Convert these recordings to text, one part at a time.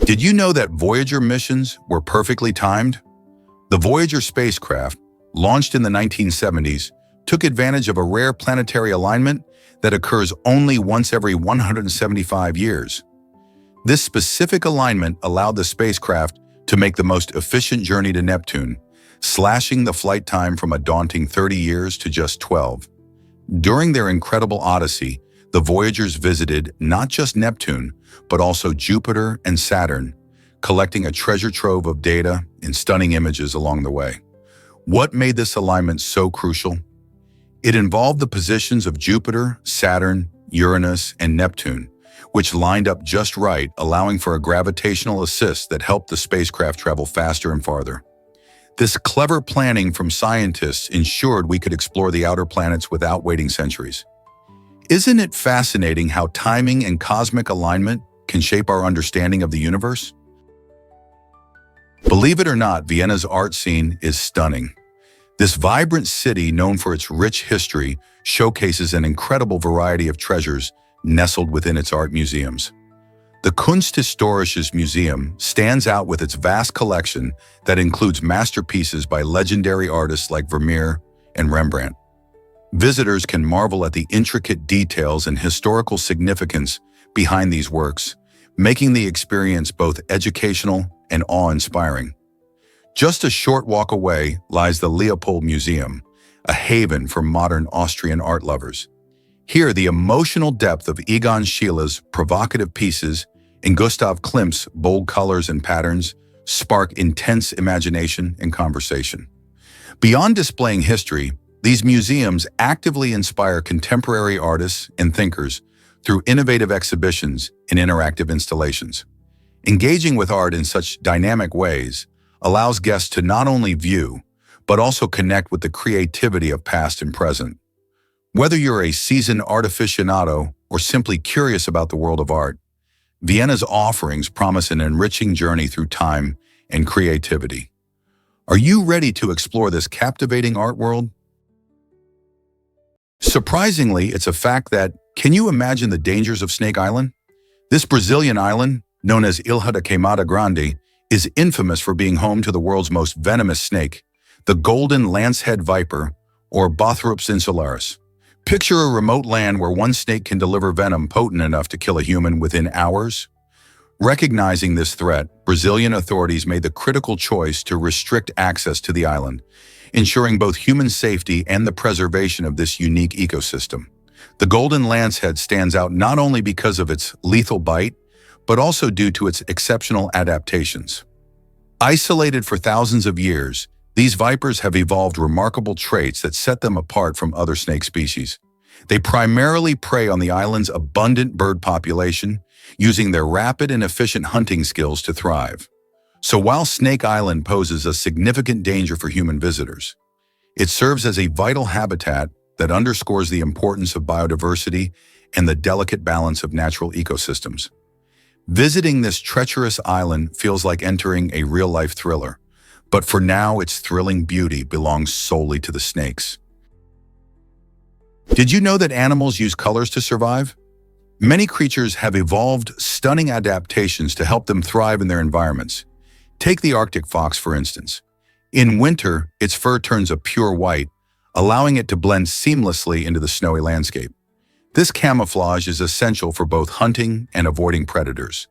Did you know that Voyager missions were perfectly timed? The Voyager spacecraft, launched in the 1970s, took advantage of a rare planetary alignment that occurs only once every 175 years. This specific alignment allowed the spacecraft to make the most efficient journey to Neptune, slashing the flight time from a daunting 30 years to just 12. During their incredible odyssey, the Voyagers visited not just Neptune, but also Jupiter and Saturn, collecting a treasure trove of data and stunning images along the way. What made this alignment so crucial? It involved the positions of Jupiter, Saturn, Uranus, and Neptune, which lined up just right, allowing for a gravitational assist that helped the spacecraft travel faster and farther. This clever planning from scientists ensured we could explore the outer planets without waiting centuries. Isn't it fascinating how timing and cosmic alignment can shape our understanding of the universe? Believe it or not, Vienna's art scene is stunning. This vibrant city, known for its rich history, showcases an incredible variety of treasures nestled within its art museums. The Kunsthistorisches Museum stands out with its vast collection that includes masterpieces by legendary artists like Vermeer and Rembrandt. Visitors can marvel at the intricate details and historical significance behind these works, making the experience both educational and awe-inspiring. Just a short walk away lies the Leopold Museum, a haven for modern Austrian art lovers. Here, the emotional depth of Egon Schiele's provocative pieces and Gustav Klimt's bold colors and patterns spark intense imagination and conversation. Beyond displaying history, these museums actively inspire contemporary artists and thinkers through innovative exhibitions and interactive installations. Engaging with art in such dynamic ways allows guests to not only view, but also connect with the creativity of past and present. Whether you're a seasoned art aficionado or simply curious about the world of art, Vienna's offerings promise an enriching journey through time and creativity. Are you ready to explore this captivating art world? Surprisingly, it's a fact that, can you imagine the dangers of Snake Island? This Brazilian island, known as Ilha da Queimada Grande, is infamous for being home to the world's most venomous snake, the golden lancehead viper, or Bothrops insularis. Picture a remote land where one snake can deliver venom potent enough to kill a human within hours. Recognizing this threat, Brazilian authorities made the critical choice to restrict access to the island, ensuring both human safety and the preservation of this unique ecosystem. The golden lancehead stands out not only because of its lethal bite, but also due to its exceptional adaptations. Isolated for thousands of years, these vipers have evolved remarkable traits that set them apart from other snake species. They primarily prey on the island's abundant bird population, using their rapid and efficient hunting skills to thrive. So while Snake Island poses a significant danger for human visitors, it serves as a vital habitat that underscores the importance of biodiversity and the delicate balance of natural ecosystems. Visiting this treacherous island feels like entering a real-life thriller, but for now, its thrilling beauty belongs solely to the snakes. Did you know that animals use colors to survive? Many creatures have evolved stunning adaptations to help them thrive in their environments. Take the Arctic fox, for instance. In winter, its fur turns a pure white, allowing it to blend seamlessly into the snowy landscape. This camouflage is essential for both hunting and avoiding predators.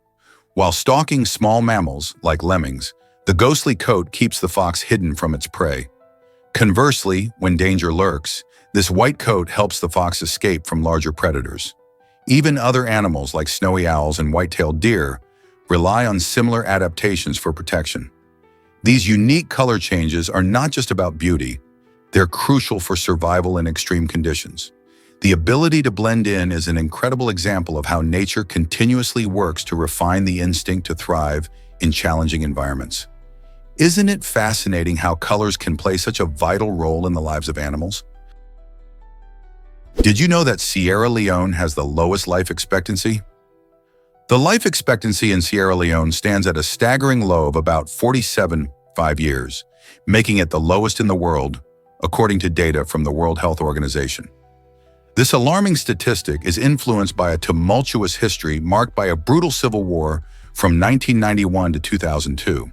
While stalking small mammals, like lemmings, the ghostly coat keeps the fox hidden from its prey. Conversely, when danger lurks, this white coat helps the fox escape from larger predators. Even other animals like snowy owls and white-tailed deer rely on similar adaptations for protection. These unique color changes are not just about beauty, they're crucial for survival in extreme conditions. The ability to blend in is an incredible example of how nature continuously works to refine the instinct to thrive in challenging environments. Isn't it fascinating how colors can play such a vital role in the lives of animals? Did you know that Sierra Leone has the lowest life expectancy? The life expectancy in Sierra Leone stands at a staggering low of about 47.5 years, making it the lowest in the world, according to data from the World Health Organization. This alarming statistic is influenced by a tumultuous history marked by a brutal civil war from 1991 to 2002.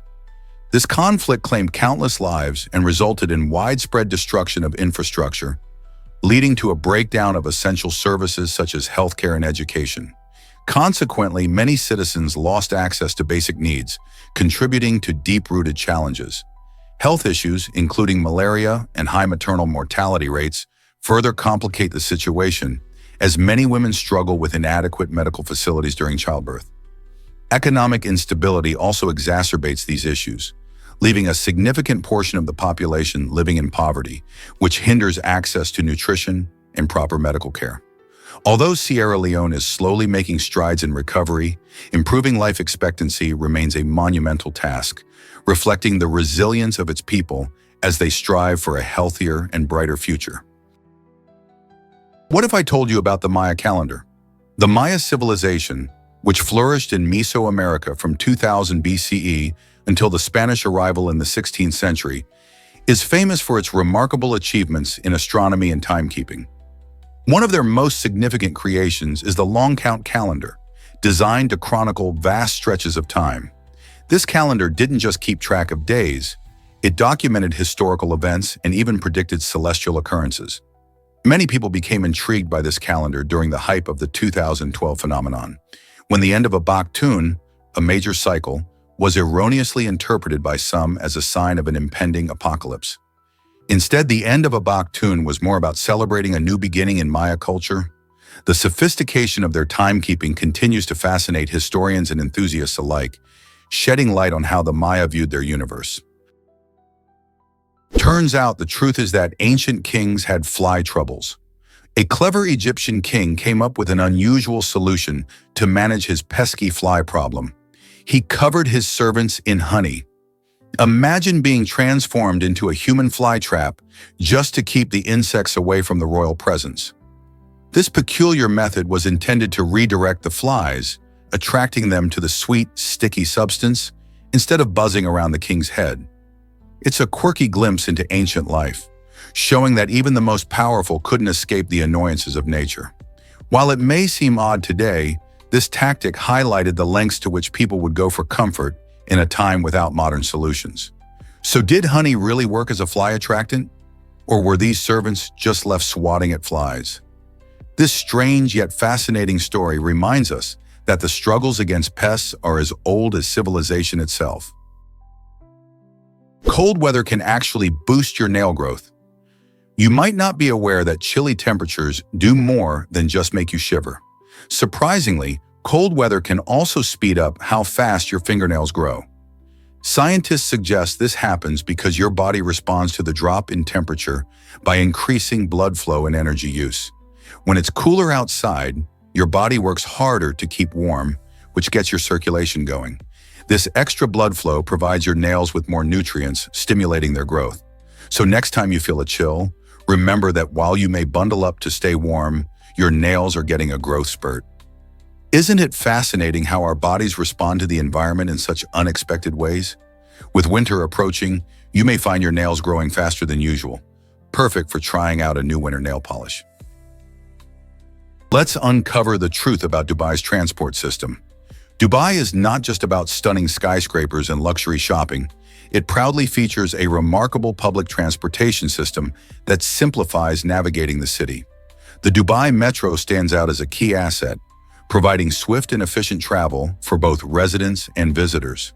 This conflict claimed countless lives and resulted in widespread destruction of infrastructure, leading to a breakdown of essential services such as healthcare and education. Consequently, many citizens lost access to basic needs, contributing to deep-rooted challenges. Health issues, including malaria and high maternal mortality rates, further complicate the situation, as many women struggle with inadequate medical facilities during childbirth. Economic instability also exacerbates these issues, leaving a significant portion of the population living in poverty, which hinders access to nutrition and proper medical care. Although Sierra Leone is slowly making strides in recovery, improving life expectancy remains a monumental task, reflecting the resilience of its people as they strive for a healthier and brighter future. What if I told you about the Maya calendar? The Maya civilization, which flourished in Mesoamerica from 2000 BCE until the Spanish arrival in the 16th century, is famous for its remarkable achievements in astronomy and timekeeping. One of their most significant creations is the long count calendar, designed to chronicle vast stretches of time. This calendar didn't just keep track of days, it documented historical events and even predicted celestial occurrences. Many people became intrigued by this calendar during the hype of the 2012 phenomenon, when the end of a Baktun, a major cycle, was erroneously interpreted by some as a sign of an impending apocalypse. Instead, the end of a Baktun was more about celebrating a new beginning in Maya culture. The sophistication of their timekeeping continues to fascinate historians and enthusiasts alike, shedding light on how the Maya viewed their universe. Turns out the truth is that ancient kings had fly troubles. A clever Egyptian king came up with an unusual solution to manage his pesky fly problem. He covered his servants in honey. Imagine being transformed into a human flytrap just to keep the insects away from the royal presence. This peculiar method was intended to redirect the flies, attracting them to the sweet, sticky substance instead of buzzing around the king's head. It's a quirky glimpse into ancient life, showing that even the most powerful couldn't escape the annoyances of nature. While it may seem odd today, this tactic highlighted the lengths to which people would go for comfort in a time without modern solutions. So did honey really work as a fly attractant? Or were these servants just left swatting at flies? This strange yet fascinating story reminds us that the struggles against pests are as old as civilization itself. Cold weather can actually boost your nail growth. You might not be aware that chilly temperatures do more than just make you shiver. Surprisingly, cold weather can also speed up how fast your fingernails grow. Scientists suggest this happens because your body responds to the drop in temperature by increasing blood flow and energy use. When it's cooler outside, your body works harder to keep warm, which gets your circulation going. This extra blood flow provides your nails with more nutrients, stimulating their growth. So next time you feel a chill, remember that while you may bundle up to stay warm, your nails are getting a growth spurt. Isn't it fascinating how our bodies respond to the environment in such unexpected ways? With winter approaching, you may find your nails growing faster than usual, perfect for trying out a new winter nail polish. Let's uncover the truth about Dubai's transport system. Dubai is not just about stunning skyscrapers and luxury shopping. It proudly features a remarkable public transportation system that simplifies navigating the city. The Dubai Metro stands out as a key asset, providing swift and efficient travel for both residents and visitors.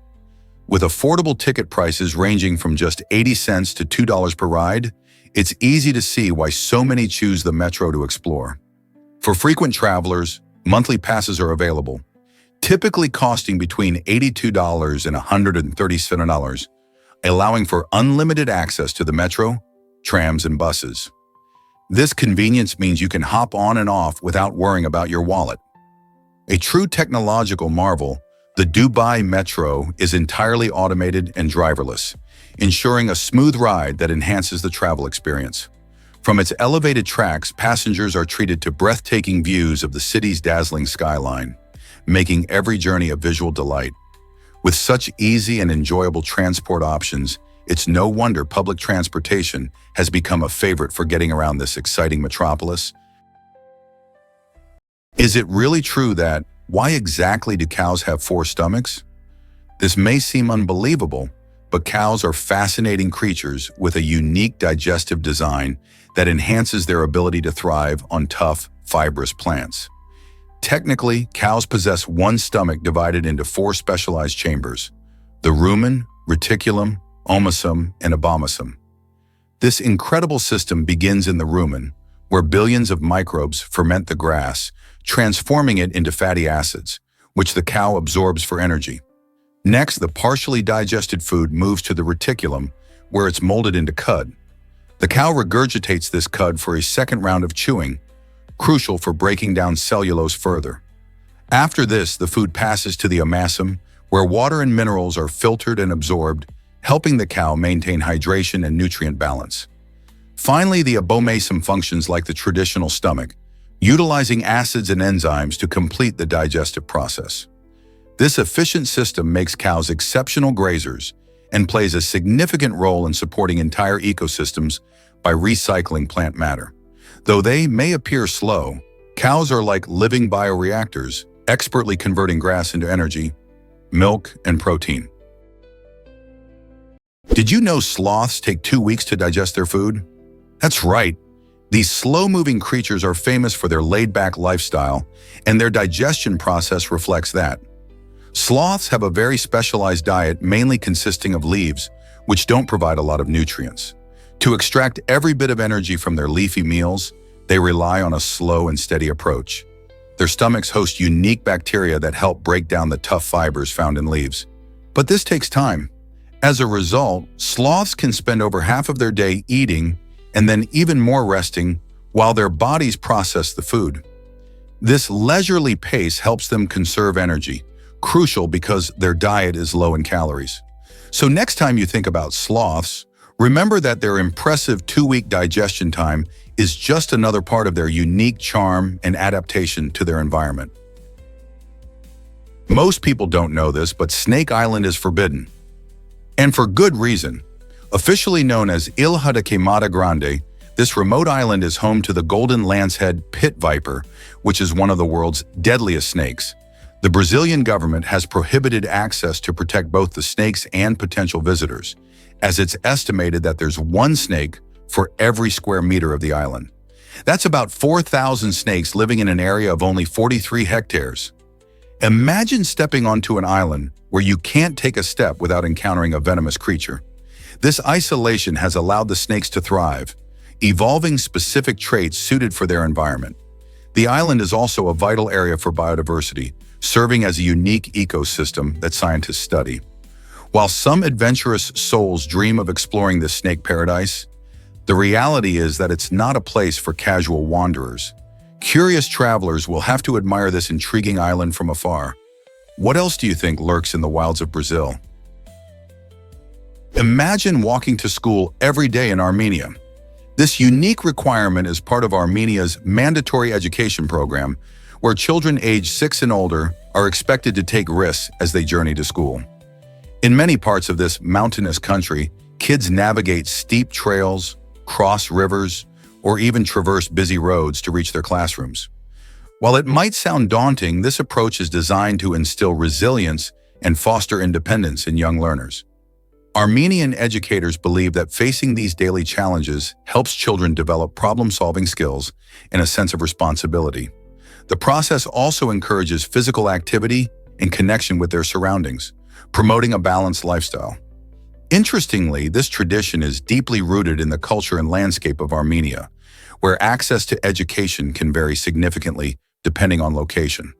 With affordable ticket prices ranging from just 80 cents to $2 per ride, it's easy to see why so many choose the Metro to explore. For frequent travelers, monthly passes are available, typically costing between $82 and $137, allowing for unlimited access to the Metro, trams, and buses. This convenience means you can hop on and off without worrying about your wallet. A true technological marvel, the Dubai Metro is entirely automated and driverless, ensuring a smooth ride that enhances the travel experience. From its elevated tracks, passengers are treated to breathtaking views of the city's dazzling skyline, making every journey a visual delight. With such easy and enjoyable transport options, it's no wonder public transportation has become a favorite for getting around this exciting metropolis. Is it really true that, Why exactly do cows have 4 stomachs? This may seem unbelievable, but cows are fascinating creatures with a unique digestive design that enhances their ability to thrive on tough, fibrous plants. Technically, cows possess one stomach divided into 4 specialized chambers: the rumen, reticulum, omasum, and abomasum. This incredible system begins in the rumen, where billions of microbes ferment the grass, transforming it into fatty acids, which the cow absorbs for energy. Next, the partially digested food moves to the reticulum, where it's molded into cud. The cow regurgitates this cud for a second round of chewing, crucial for breaking down cellulose further. After this, the food passes to the omasum, where water and minerals are filtered and absorbed, helping the cow maintain hydration and nutrient balance. Finally, the abomasum functions like the traditional stomach, utilizing acids and enzymes to complete the digestive process. This efficient system makes cows exceptional grazers and plays a significant role in supporting entire ecosystems by recycling plant matter. Though they may appear slow, cows are like living bioreactors, expertly converting grass into energy, milk, and protein. Did you know sloths take 2 weeks to digest their food? That's right. These slow-moving creatures are famous for their laid-back lifestyle, and their digestion process reflects that. Sloths have a very specialized diet mainly consisting of leaves, which don't provide a lot of nutrients. To extract every bit of energy from their leafy meals, they rely on a slow and steady approach. Their stomachs host unique bacteria that help break down the tough fibers found in leaves. But this takes time. As a result, sloths can spend over half of their day eating and then even more resting while their bodies process the food. This leisurely pace helps them conserve energy, crucial because their diet is low in calories. So next time you think about sloths, remember that their impressive 2-week digestion time is just another part of their unique charm and adaptation to their environment. Most people don't know this, but Snake Island is forbidden. And for good reason. Officially known as Ilha de Queimada Grande, this remote island is home to the golden lancehead pit viper, which is one of the world's deadliest snakes. The Brazilian government has prohibited access to protect both the snakes and potential visitors, as it's estimated that there's 1 snake for every square meter of the island. That's about 4,000 snakes living in an area of only 43 hectares. Imagine stepping onto an island where you can't take a step without encountering a venomous creature. This isolation has allowed the snakes to thrive, evolving specific traits suited for their environment. The island is also a vital area for biodiversity, serving as a unique ecosystem that scientists study. While some adventurous souls dream of exploring this snake paradise, the reality is that it's not a place for casual wanderers. Curious travelers will have to admire this intriguing island from afar. What else do you think lurks in the wilds of Brazil? Imagine walking to school every day in Armenia. This unique requirement is part of Armenia's mandatory education program, where children aged 6 and older are expected to take risks as they journey to school. In many parts of this mountainous country, kids navigate steep trails, cross rivers, or even traverse busy roads to reach their classrooms. While it might sound daunting, this approach is designed to instill resilience and foster independence in young learners. Armenian educators believe that facing these daily challenges helps children develop problem-solving skills and a sense of responsibility. The process also encourages physical activity and connection with their surroundings, promoting a balanced lifestyle. Interestingly, this tradition is deeply rooted in the culture and landscape of Armenia, where access to education can vary significantly depending on location.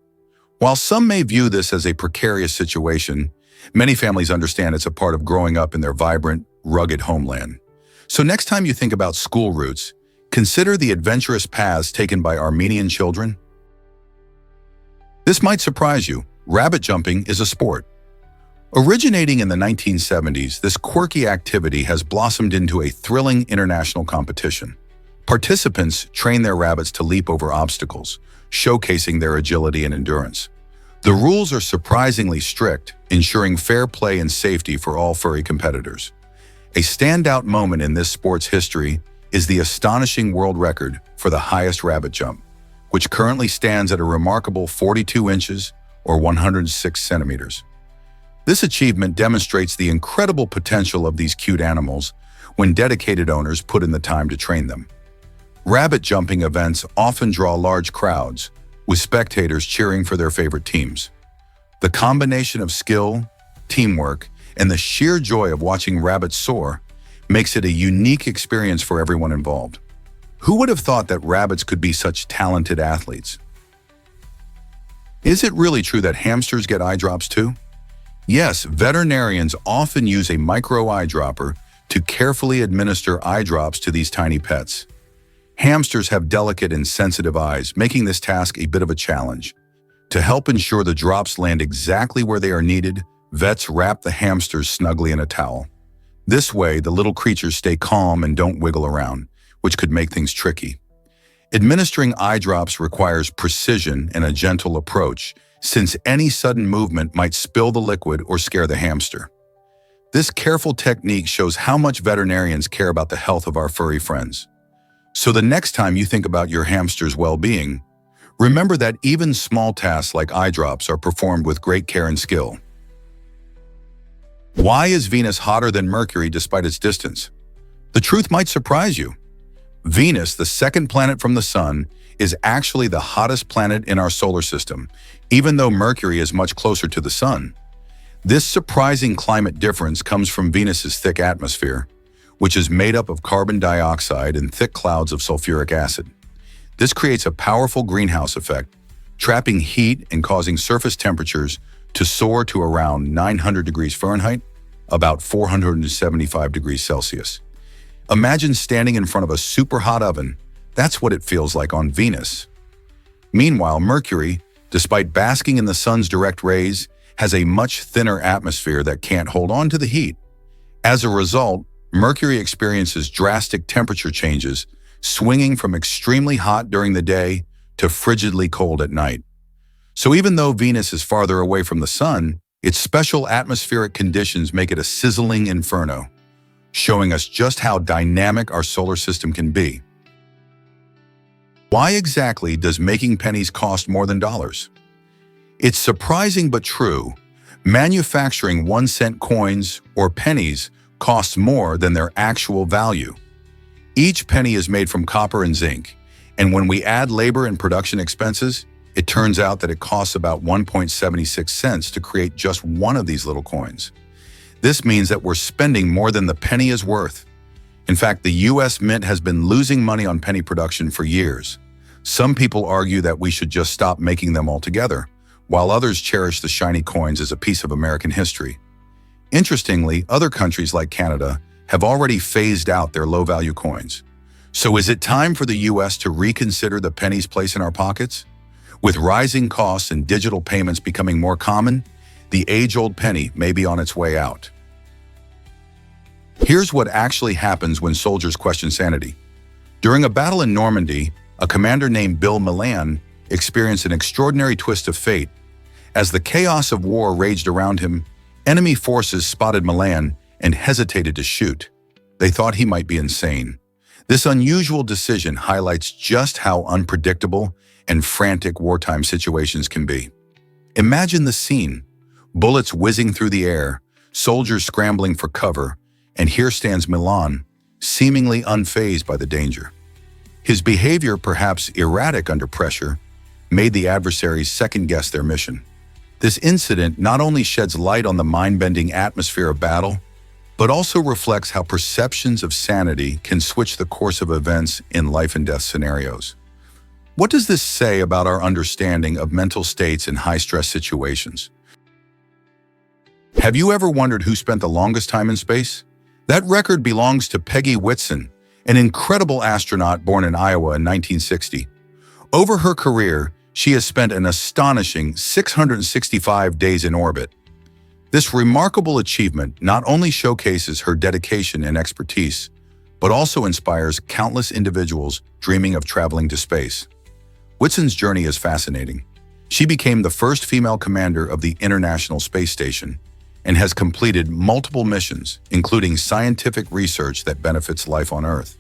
While some may view this as a precarious situation, many families understand it's a part of growing up in their vibrant, rugged homeland. So next time you think about school routes, consider the adventurous paths taken by Armenian children. This might surprise you. Rabbit jumping is a sport. Originating in the 1970s, this quirky activity has blossomed into a thrilling international competition. Participants train their rabbits to leap over obstacles, showcasing their agility and endurance. The rules are surprisingly strict, ensuring fair play and safety for all furry competitors. A standout moment in this sport's history is the astonishing world record for the highest rabbit jump, which currently stands at a remarkable 42 inches or 106 centimeters. This achievement demonstrates the incredible potential of these cute animals when dedicated owners put in the time to train them. Rabbit jumping events often draw large crowds, with spectators cheering for their favorite teams. The combination of skill, teamwork, and the sheer joy of watching rabbits soar makes it a unique experience for everyone involved. Who would have thought that rabbits could be such talented athletes? Is it really true that hamsters get eye drops too? Yes, veterinarians often use a micro eyedropper to carefully administer eye drops to these tiny pets. Hamsters have delicate and sensitive eyes, making this task a bit of a challenge. To help ensure the drops land exactly where they are needed, vets wrap the hamsters snugly in a towel. This way, the little creatures stay calm and don't wiggle around, which could make things tricky. Administering eye drops requires precision and a gentle approach, since any sudden movement might spill the liquid or scare the hamster. This careful technique shows how much veterinarians care about the health of our furry friends. So the next time you think about your hamster's well-being, remember that even small tasks like eye drops are performed with great care and skill. Why is Venus hotter than Mercury despite its distance? The truth might surprise you. Venus, the second planet from the Sun, is actually the hottest planet in our solar system, even though Mercury is much closer to the Sun. This surprising climate difference comes from Venus's thick atmosphere, which is made up of carbon dioxide and thick clouds of sulfuric acid. This creates a powerful greenhouse effect, trapping heat and causing surface temperatures to soar to around 900 degrees Fahrenheit, about 475 degrees Celsius. Imagine standing in front of a super hot oven. That's what it feels like on Venus. Meanwhile, Mercury, despite basking in the sun's direct rays, has a much thinner atmosphere that can't hold on to the heat. As a result, Mercury experiences drastic temperature changes, swinging from extremely hot during the day to frigidly cold at night. So even though Venus is farther away from the sun, its special atmospheric conditions make it a sizzling inferno, showing us just how dynamic our solar system can be. Why exactly does making pennies cost more than dollars? It's surprising but true. Manufacturing 1-cent coins or pennies costs more than their actual value. Each penny is made from copper and zinc, and when we add labor and production expenses, it turns out that it costs about 1.76 cents to create just one of these little coins. This means that we're spending more than the penny is worth. In fact, the US Mint has been losing money on penny production for years. Some people argue that we should just stop making them altogether, while others cherish the shiny coins as a piece of American history. Interestingly, other countries like Canada have already phased out their low-value coins. So is it time for the US to reconsider the penny's place in our pockets? With rising costs and digital payments becoming more common, the age-old penny may be on its way out. Here's what actually happens when soldiers question sanity. During a battle in Normandy, a commander named Bill Milan experienced an extraordinary twist of fate. As the chaos of war raged around him, enemy forces spotted Milan and hesitated to shoot. They thought he might be insane. This unusual decision highlights just how unpredictable and frantic wartime situations can be. Imagine the scene: bullets whizzing through the air, soldiers scrambling for cover, and here stands Milan, seemingly unfazed by the danger. His behavior, perhaps erratic under pressure, made the adversaries second-guess their mission. This incident not only sheds light on the mind-bending atmosphere of battle, but also reflects how perceptions of sanity can switch the course of events in life-and-death scenarios. What does this say about our understanding of mental states in high-stress situations? Have you ever wondered who spent the longest time in space? That record belongs to Peggy Whitson, an incredible astronaut born in Iowa in 1960. Over her career, she has spent an astonishing 665 days in orbit. This remarkable achievement not only showcases her dedication and expertise, but also inspires countless individuals dreaming of traveling to space. Whitson's journey is fascinating. She became the first female commander of the International Space Station and has completed multiple missions, including scientific research that benefits life on Earth.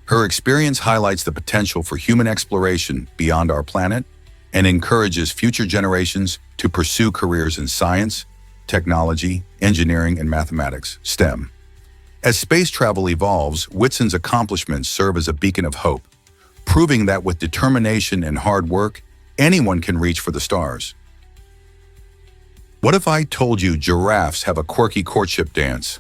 Her experience highlights the potential for human exploration beyond our planet and encourages future generations to pursue careers in science, technology, engineering, and mathematics, STEM. As space travel evolves, Whitson's accomplishments serve as a beacon of hope, proving that with determination and hard work, anyone can reach for the stars. What if I told you giraffes have a quirky courtship dance?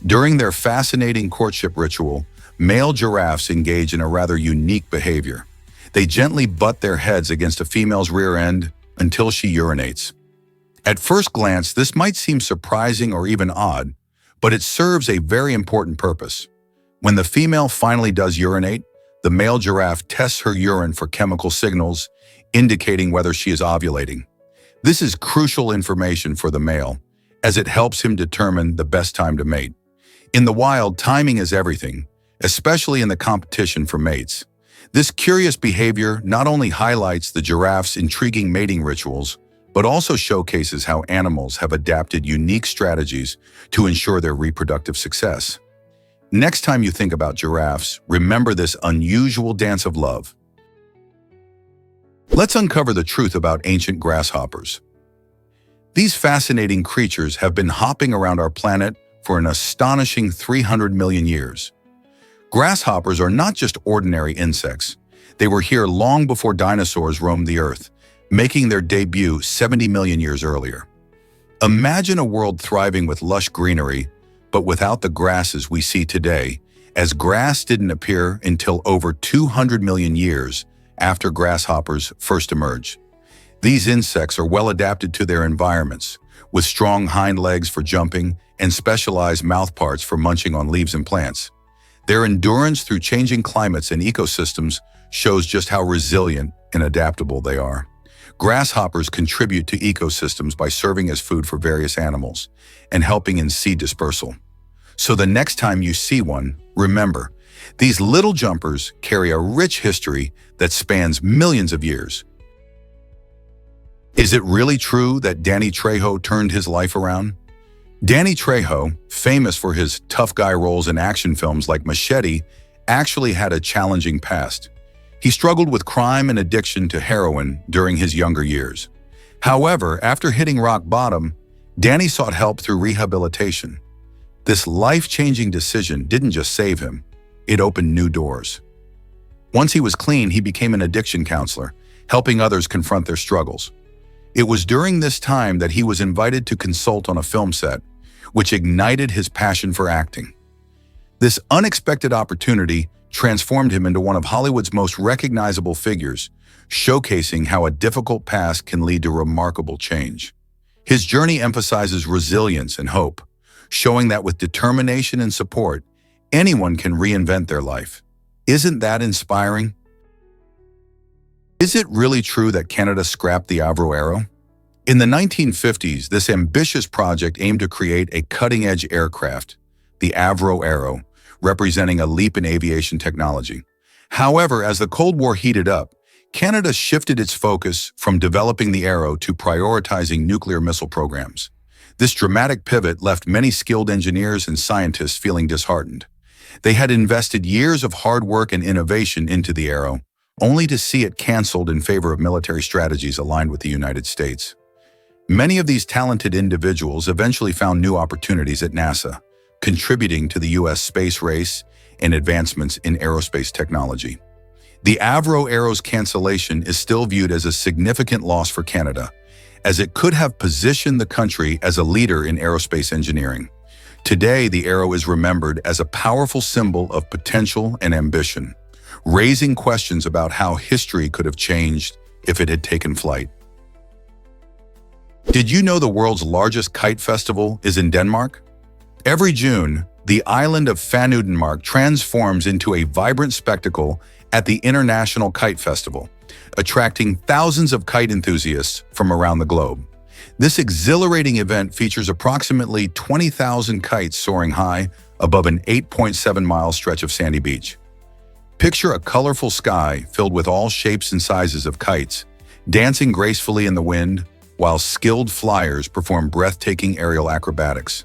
During their fascinating courtship ritual, male giraffes engage in a rather unique behavior. They gently butt their heads against a female's rear end until she urinates. At first glance, this might seem surprising or even odd, but it serves a very important purpose. When the female finally does urinate, the male giraffe tests her urine for chemical signals, indicating whether she is ovulating. This is crucial information for the male, as it helps him determine the best time to mate. In the wild, timing is everything, especially in the competition for mates. This curious behavior not only highlights the giraffe's intriguing mating rituals, but also showcases how animals have adapted unique strategies to ensure their reproductive success. Next time you think about giraffes, remember this unusual dance of love. Let's uncover the truth about ancient grasshoppers. These fascinating creatures have been hopping around our planet for an astonishing 300 million years. Grasshoppers are not just ordinary insects. They were here long before dinosaurs roamed the Earth, making their debut 70 million years earlier. Imagine a world thriving with lush greenery, but without the grasses we see today, as grass didn't appear until over 200 million years after grasshoppers first emerged. These insects are well adapted to their environments, with strong hind legs for jumping and specialized mouth parts for munching on leaves and plants. Their endurance through changing climates and ecosystems shows just how resilient and adaptable they are. Grasshoppers contribute to ecosystems by serving as food for various animals and helping in seed dispersal. So the next time you see one, remember, these little jumpers carry a rich history that spans millions of years. Is it really true that Danny Trejo turned his life around? Danny Trejo, famous for his tough guy roles in action films like Machete, actually had a challenging past. He struggled with crime and addiction to heroin during his younger years. However, after hitting rock bottom, Danny sought help through rehabilitation. This life-changing decision didn't just save him, it opened new doors. Once he was clean, he became an addiction counselor, helping others confront their struggles. It was during this time that he was invited to consult on a film set, which ignited his passion for acting. This unexpected opportunity transformed him into one of Hollywood's most recognizable figures, showcasing how a difficult past can lead to remarkable change. His journey emphasizes resilience and hope, showing that with determination and support, anyone can reinvent their life. Isn't that inspiring? Is it really true that Canada scrapped the Avro Arrow? In the 1950s, this ambitious project aimed to create a cutting-edge aircraft, the Avro Arrow, representing a leap in aviation technology. However, as the Cold War heated up, Canada shifted its focus from developing the Arrow to prioritizing nuclear missile programs. This dramatic pivot left many skilled engineers and scientists feeling disheartened. They had invested years of hard work and innovation into the Arrow, only to see it canceled in favor of military strategies aligned with the United States. Many of these talented individuals eventually found new opportunities at NASA, contributing to the U.S. space race and advancements in aerospace technology. The Avro Arrow's cancellation is still viewed as a significant loss for Canada, as it could have positioned the country as a leader in aerospace engineering. Today, the Arrow is remembered as a powerful symbol of potential and ambition, raising questions about how history could have changed if it had taken flight. Did you know the world's largest kite festival is in Denmark? Every June, the island of Fanudenmark transforms into a vibrant spectacle at the International Kite Festival, attracting thousands of kite enthusiasts from around the globe. This exhilarating event features approximately 20,000 kites soaring high above an 8.7-mile stretch of sandy beach. Picture a colorful sky filled with all shapes and sizes of kites, dancing gracefully in the wind, while skilled flyers perform breathtaking aerial acrobatics.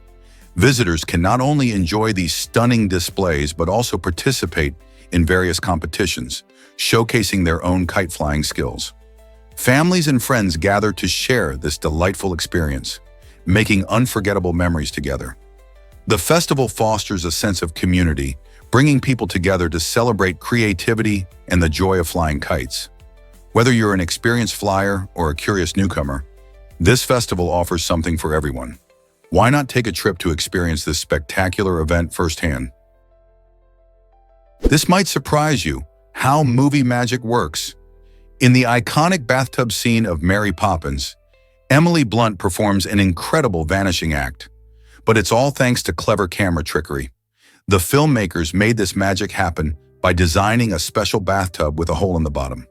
Visitors can not only enjoy these stunning displays but also participate in various competitions, showcasing their own kite-flying skills. Families and friends gather to share this delightful experience, making unforgettable memories together. The festival fosters a sense of community, bringing people together to celebrate creativity and the joy of flying kites. Whether you're an experienced flyer or a curious newcomer, this festival offers something for everyone. Why not take a trip to experience this spectacular event firsthand? This might surprise you, how movie magic works. In the iconic bathtub scene of Mary Poppins, Emily Blunt performs an incredible vanishing act. But it's all thanks to clever camera trickery. The filmmakers made this magic happen by designing a special bathtub with a hole in the bottom.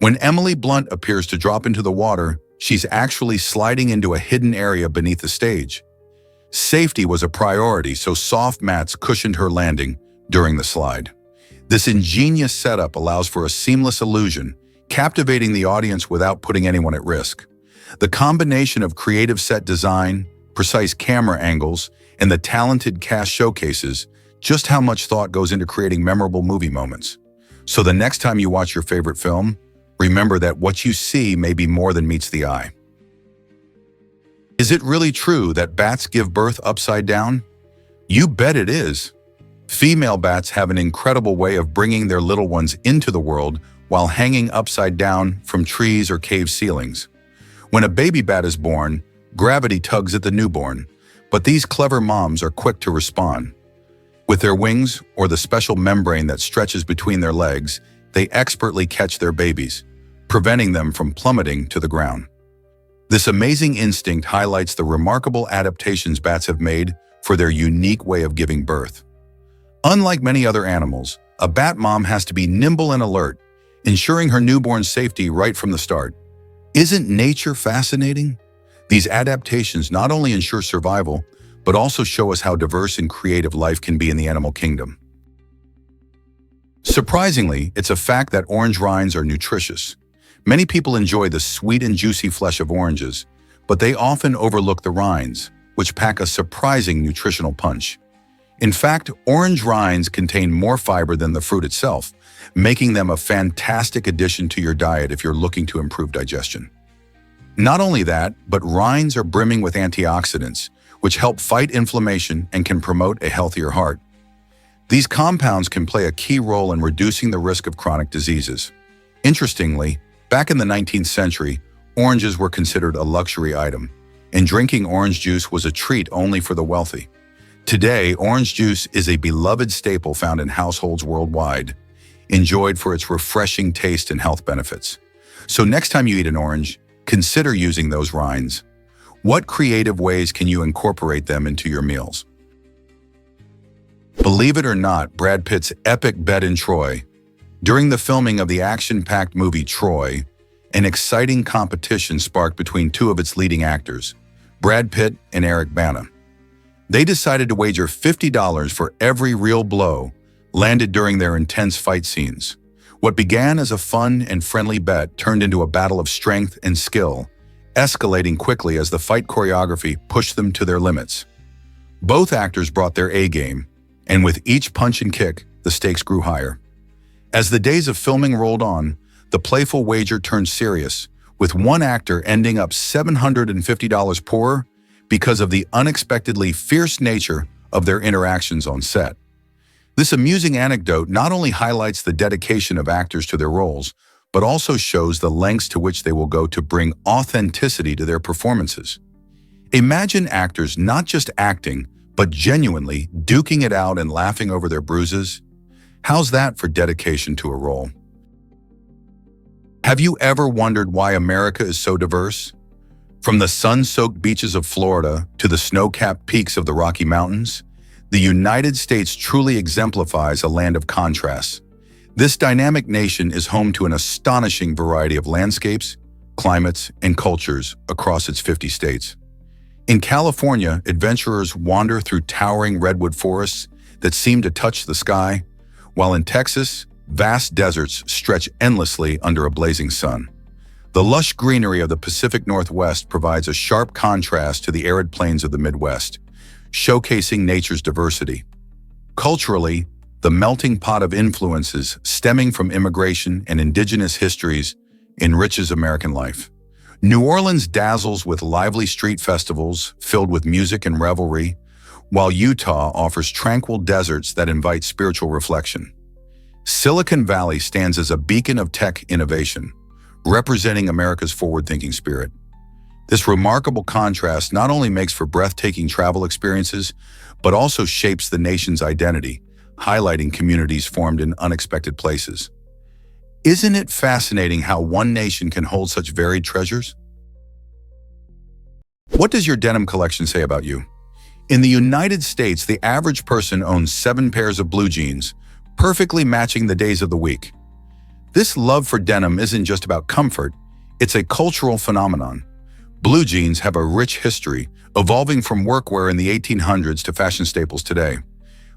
When Emily Blunt appears to drop into the water, she's actually sliding into a hidden area beneath the stage. Safety was a priority, so soft mats cushioned her landing during the slide. This ingenious setup allows for a seamless illusion, captivating the audience without putting anyone at risk. The combination of creative set design, precise camera angles, and the talented cast showcases just how much thought goes into creating memorable movie moments. So the next time you watch your favorite film, remember that what you see may be more than meets the eye. Is it really true that bats give birth upside down? You bet it is. Female bats have an incredible way of bringing their little ones into the world while hanging upside down from trees or cave ceilings. When a baby bat is born, gravity tugs at the newborn, but these clever moms are quick to respond. With their wings or the special membrane that stretches between their legs, they expertly catch their babies, preventing them from plummeting to the ground. This amazing instinct highlights the remarkable adaptations bats have made for their unique way of giving birth. Unlike many other animals, a bat mom has to be nimble and alert, ensuring her newborn's safety right from the start. Isn't nature fascinating? These adaptations not only ensure survival, but also show us how diverse and creative life can be in the animal kingdom. Surprisingly, it's a fact that orange rinds are nutritious. Many people enjoy the sweet and juicy flesh of oranges, but they often overlook the rinds, which pack a surprising nutritional punch. In fact, orange rinds contain more fiber than the fruit itself, making them a fantastic addition to your diet if you're looking to improve digestion. Not only that, but rinds are brimming with antioxidants, which help fight inflammation and can promote a healthier heart. These compounds can play a key role in reducing the risk of chronic diseases. Interestingly, back in the 19th century, oranges were considered a luxury item, and drinking orange juice was a treat only for the wealthy. Today, orange juice is a beloved staple found in households worldwide, enjoyed for its refreshing taste and health benefits. So next time you eat an orange, consider using those rinds. What creative ways can you incorporate them into your meals? Believe it or not, Brad Pitt's epic bet in Troy. During the filming of the action-packed movie Troy, an exciting competition sparked between two of its leading actors, Brad Pitt and Eric Bana. They decided to wager $50 for every real blow landed during their intense fight scenes. What began as a fun and friendly bet turned into a battle of strength and skill, escalating quickly as the fight choreography pushed them to their limits. Both actors brought their A-game, and with each punch and kick, the stakes grew higher. As the days of filming rolled on, the playful wager turned serious, with one actor ending up $750 poorer because of the unexpectedly fierce nature of their interactions on set. This amusing anecdote not only highlights the dedication of actors to their roles, but also shows the lengths to which they will go to bring authenticity to their performances. Imagine actors not just acting, but genuinely duking it out and laughing over their bruises. How's that for dedication to a role? Have you ever wondered why America is so diverse? From the sun-soaked beaches of Florida to the snow-capped peaks of the Rocky Mountains, the United States truly exemplifies a land of contrasts. This dynamic nation is home to an astonishing variety of landscapes, climates, and cultures across its 50 states. In California, adventurers wander through towering redwood forests that seem to touch the sky, while in Texas, vast deserts stretch endlessly under a blazing sun. The lush greenery of the Pacific Northwest provides a sharp contrast to the arid plains of the Midwest, showcasing nature's diversity. Culturally, the melting pot of influences stemming from immigration and indigenous histories enriches American life. New Orleans dazzles with lively street festivals filled with music and revelry, while Utah offers tranquil deserts that invite spiritual reflection. Silicon Valley stands as a beacon of tech innovation, representing America's forward-thinking spirit. This remarkable contrast not only makes for breathtaking travel experiences, but also shapes the nation's identity, highlighting communities formed in unexpected places. Isn't it fascinating how one nation can hold such varied treasures? What does your denim collection say about you? In the United States, the average person owns 7 pairs of blue jeans, perfectly matching the days of the week. This love for denim isn't just about comfort, it's a cultural phenomenon. Blue jeans have a rich history, evolving from workwear in the 1800s to fashion staples today.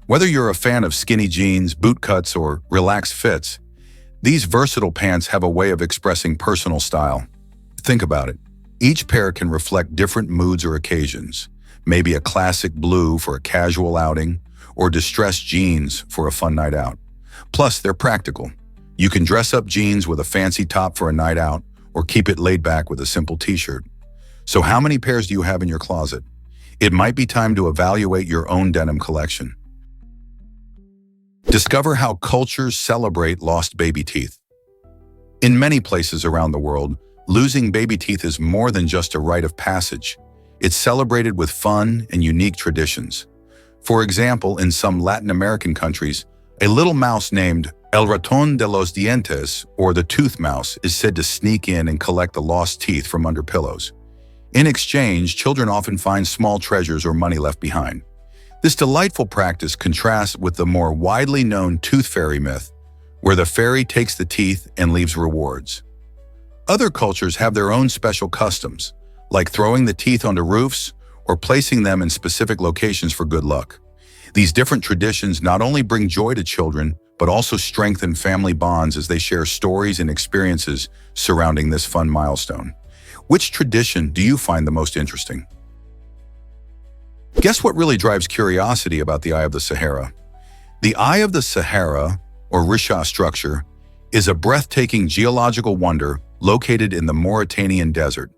Whether you're a fan of skinny jeans, boot cuts, or relaxed fits, these versatile pants have a way of expressing personal style. Think about it. Each pair can reflect different moods or occasions. Maybe a classic blue for a casual outing, or distressed jeans for a fun night out. Plus, they're practical. You can dress up jeans with a fancy top for a night out, or keep it laid back with a simple t-shirt. So how many pairs do you have in your closet? It might be time to evaluate your own denim collection. Discover how cultures celebrate lost baby teeth. In many places around the world, losing baby teeth is more than just a rite of passage. It's celebrated with fun and unique traditions. For example, in some Latin American countries, a little mouse named El Ratón de los Dientes, or the tooth mouse, is said to sneak in and collect the lost teeth from under pillows. In exchange, children often find small treasures or money left behind. This delightful practice contrasts with the more widely known tooth fairy myth, where the fairy takes the teeth and leaves rewards. Other cultures have their own special customs, like throwing the teeth onto roofs or placing them in specific locations for good luck. These different traditions not only bring joy to children, but also strengthen family bonds as they share stories and experiences surrounding this fun milestone. Which tradition do you find the most interesting? Guess what really drives curiosity about the Eye of the Sahara? The Eye of the Sahara, or Risha structure, is a breathtaking geological wonder located in the Mauritanian desert.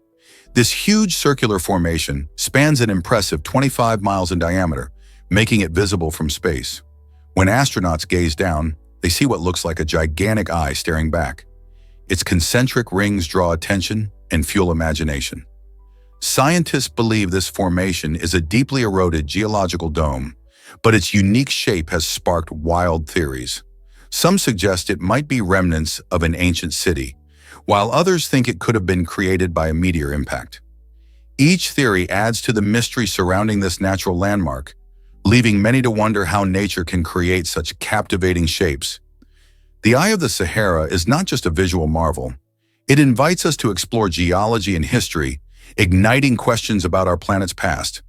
This huge circular formation spans an impressive 25 miles in diameter, making it visible from space. When astronauts gaze down, they see what looks like a gigantic eye staring back. Its concentric rings draw attention and fuel imagination. Scientists believe this formation is a deeply eroded geological dome, but its unique shape has sparked wild theories. Some suggest it might be remnants of an ancient city, while others think it could have been created by a meteor impact. Each theory adds to the mystery surrounding this natural landmark, leaving many to wonder how nature can create such captivating shapes. The Eye of the Sahara is not just a visual marvel. It invites us to explore geology and history, igniting questions about our planet's past.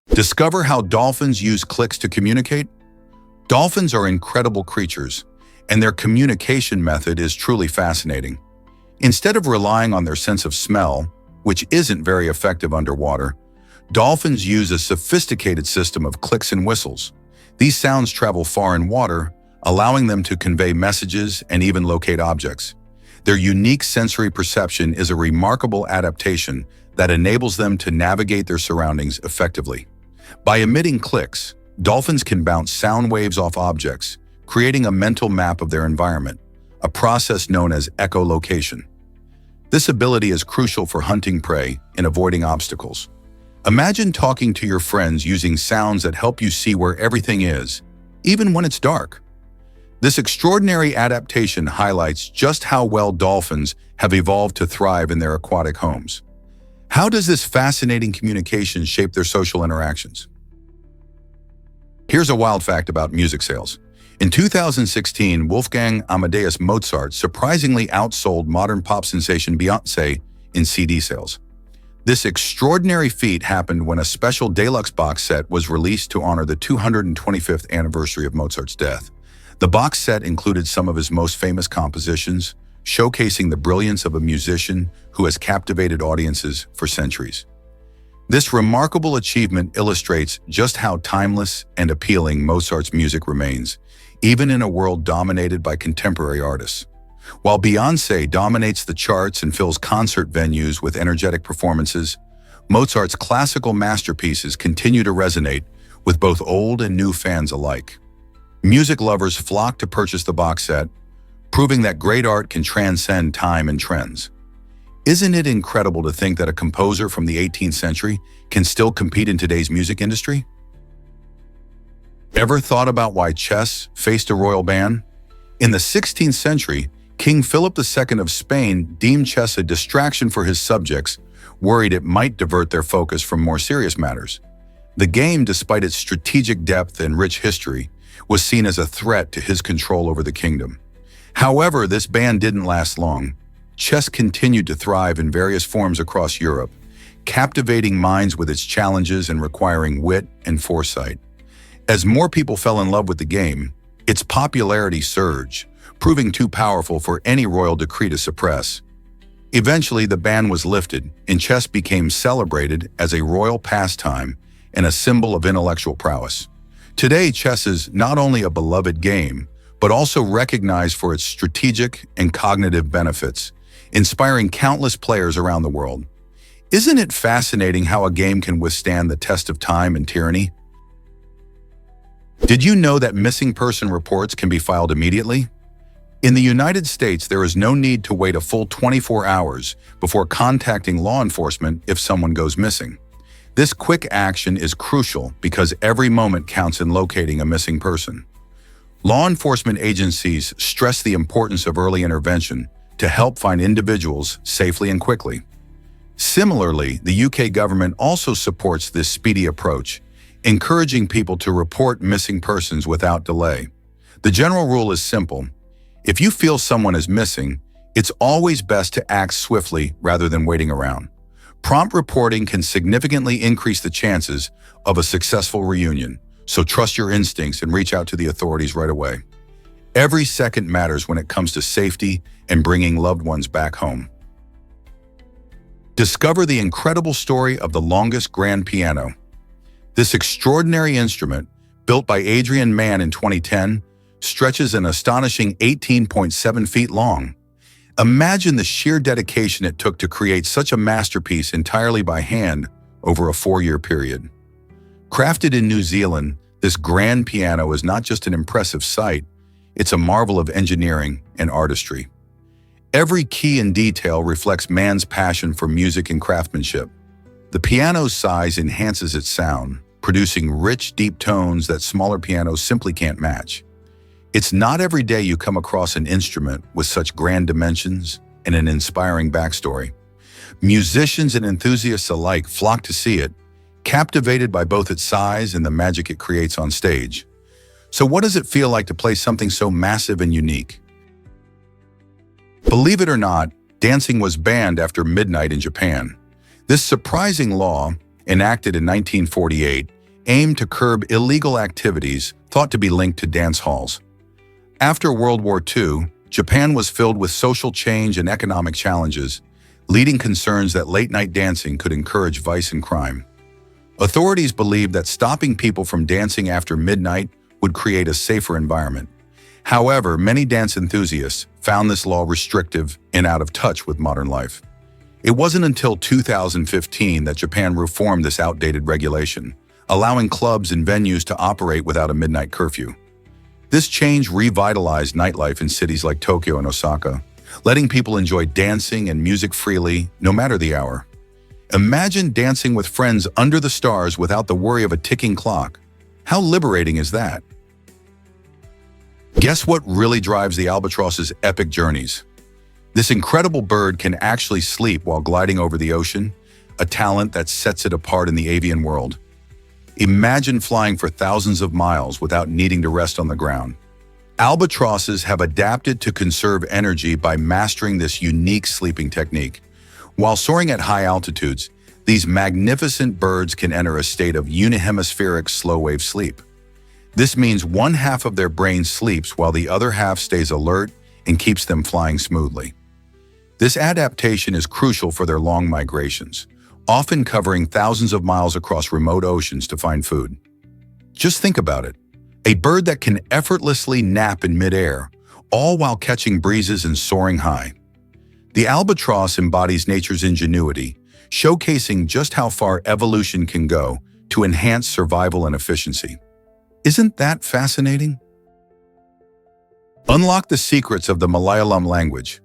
Discover how dolphins use clicks to communicate? Dolphins are incredible creatures, and their communication method is truly fascinating. Instead of relying on their sense of smell, which isn't very effective underwater, dolphins use a sophisticated system of clicks and whistles. These sounds travel far in water, allowing them to convey messages and even locate objects. Their unique sensory perception is a remarkable adaptation that enables them to navigate their surroundings effectively. By emitting clicks, dolphins can bounce sound waves off objects, creating a mental map of their environment, a process known as echolocation. This ability is crucial for hunting prey and avoiding obstacles. Imagine talking to your friends using sounds that help you see where everything is, even when it's dark. This extraordinary adaptation highlights just how well dolphins have evolved to thrive in their aquatic homes. How does this fascinating communication shape their social interactions? Here's a wild fact about music sales. In 2016, Wolfgang Amadeus Mozart surprisingly outsold modern pop sensation Beyoncé in CD sales. This extraordinary feat happened when a special deluxe box set was released to honor the 225th anniversary of Mozart's death. The box set included some of his most famous compositions, showcasing the brilliance of a musician who has captivated audiences for centuries. This remarkable achievement illustrates just how timeless and appealing Mozart's music remains, even in a world dominated by contemporary artists. While Beyoncé dominates the charts and fills concert venues with energetic performances, Mozart's classical masterpieces continue to resonate with both old and new fans alike. Music lovers flock to purchase the box set, proving that great art can transcend time and trends. Isn't it incredible to think that a composer from the 18th century can still compete in today's music industry? Ever thought about why chess faced a royal ban? In the 16th century, King Philip II of Spain deemed chess a distraction for his subjects, worried it might divert their focus from more serious matters. The game, despite its strategic depth and rich history, was seen as a threat to his control over the kingdom. However, this ban didn't last long. Chess continued to thrive in various forms across Europe, captivating minds with its challenges and requiring wit and foresight. As more people fell in love with the game, its popularity surged, proving too powerful for any royal decree to suppress. Eventually, the ban was lifted, and chess became celebrated as a royal pastime and a symbol of intellectual prowess. Today, chess is not only a beloved game, but also recognized for its strategic and cognitive benefits, inspiring countless players around the world. Isn't it fascinating how a game can withstand the test of time and tyranny? Did you know that missing person reports can be filed immediately? In the United States, there is no need to wait a full 24 hours before contacting law enforcement if someone goes missing. This quick action is crucial because every moment counts in locating a missing person. Law enforcement agencies stress the importance of early intervention to help find individuals safely and quickly. Similarly, the UK government also supports this speedy approach, encouraging people to report missing persons without delay. The general rule is simple. If you feel someone is missing, it's always best to act swiftly rather than waiting around. Prompt reporting can significantly increase the chances of a successful reunion, so trust your instincts and reach out to the authorities right away. Every second matters when it comes to safety and bringing loved ones back home. Discover the incredible story of the longest grand piano. This extraordinary instrument, built by Adrian Mann in 2010, stretches an astonishing 18.7 feet long. Imagine the sheer dedication it took to create such a masterpiece entirely by hand over a 4-year period. Crafted in New Zealand, this grand piano is not just an impressive sight, it's a marvel of engineering and artistry. Every key and detail reflects Mann's passion for music and craftsmanship. The piano's size enhances its sound, producing rich, deep tones that smaller pianos simply can't match. It's not every day you come across an instrument with such grand dimensions and an inspiring backstory. Musicians and enthusiasts alike flock to see it, captivated by both its size and the magic it creates on stage. So what does it feel like to play something so massive and unique? Believe it or not, dancing was banned after midnight in Japan. This surprising law, enacted in 1948, aimed to curb illegal activities thought to be linked to dance halls. After World War II, Japan was filled with social change and economic challenges, leading concerns that late-night dancing could encourage vice and crime. Authorities believed that stopping people from dancing after midnight would create a safer environment. However, many dance enthusiasts found this law restrictive and out of touch with modern life. It wasn't until 2015 that Japan reformed this outdated regulation, allowing clubs and venues to operate without a midnight curfew. This change revitalized nightlife in cities like Tokyo and Osaka, letting people enjoy dancing and music freely, no matter the hour. Imagine dancing with friends under the stars without the worry of a ticking clock. How liberating is that? Guess what really drives the albatross's epic journeys? This incredible bird can actually sleep while gliding over the ocean, a talent that sets it apart in the avian world. Imagine flying for thousands of miles without needing to rest on the ground. Albatrosses have adapted to conserve energy by mastering this unique sleeping technique. While soaring at high altitudes, these magnificent birds can enter a state of unihemispheric slow-wave sleep. This means one half of their brain sleeps while the other half stays alert and keeps them flying smoothly. This adaptation is crucial for their long migrations, often covering thousands of miles across remote oceans to find food. Just think about it. A bird that can effortlessly nap in midair, all while catching breezes and soaring high. The albatross embodies nature's ingenuity, showcasing just how far evolution can go to enhance survival and efficiency. Isn't that fascinating? Unlock the secrets of the Malayalam language.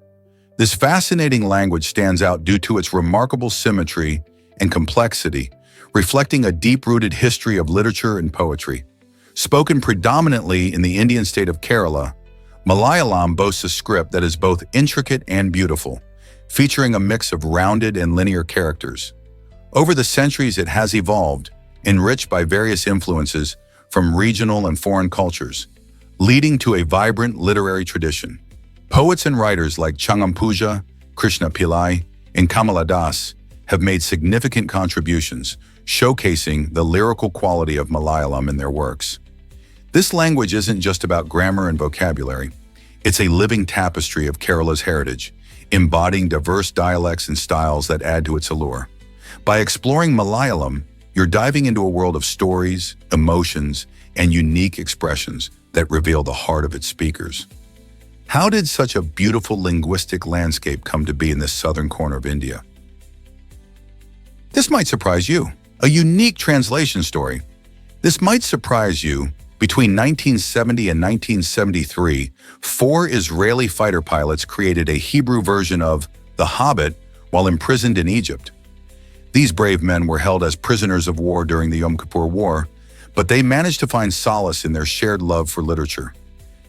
This fascinating language stands out due to its remarkable symmetry and complexity, reflecting a deep-rooted history of literature and poetry. Spoken predominantly in the Indian state of Kerala, Malayalam boasts a script that is both intricate and beautiful, featuring a mix of rounded and linear characters. Over the centuries, it has evolved, enriched by various influences from regional and foreign cultures, leading to a vibrant literary tradition. Poets and writers like Changampuja, Krishna Pillai, and Kamala Das have made significant contributions, showcasing the lyrical quality of Malayalam in their works. This language isn't just about grammar and vocabulary. It's a living tapestry of Kerala's heritage, embodying diverse dialects and styles that add to its allure. By exploring Malayalam, you're diving into a world of stories, emotions, and unique expressions that reveal the heart of its speakers. How did such a beautiful linguistic landscape come to be in this southern corner of India? This might surprise you. A unique translation story. This might surprise you. Between 1970 and 1973, 4 Israeli fighter pilots created a Hebrew version of The Hobbit while imprisoned in Egypt. These brave men were held as prisoners of war during the Yom Kippur War, but they managed to find solace in their shared love for literature.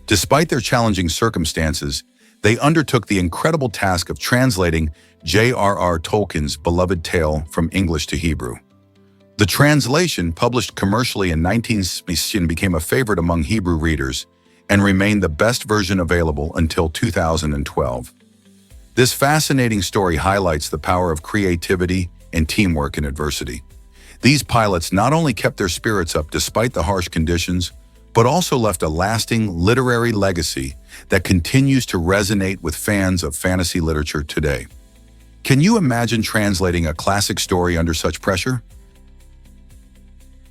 Despite their challenging circumstances, they undertook the incredible task of translating J.R.R. Tolkien's beloved tale from English to Hebrew. The translation, published commercially in 1960, became a favorite among Hebrew readers and remained the best version available until 2012. This fascinating story highlights the power of creativity and teamwork in adversity. These pilots not only kept their spirits up despite the harsh conditions, but also left a lasting literary legacy that continues to resonate with fans of fantasy literature today. Can you imagine translating a classic story under such pressure?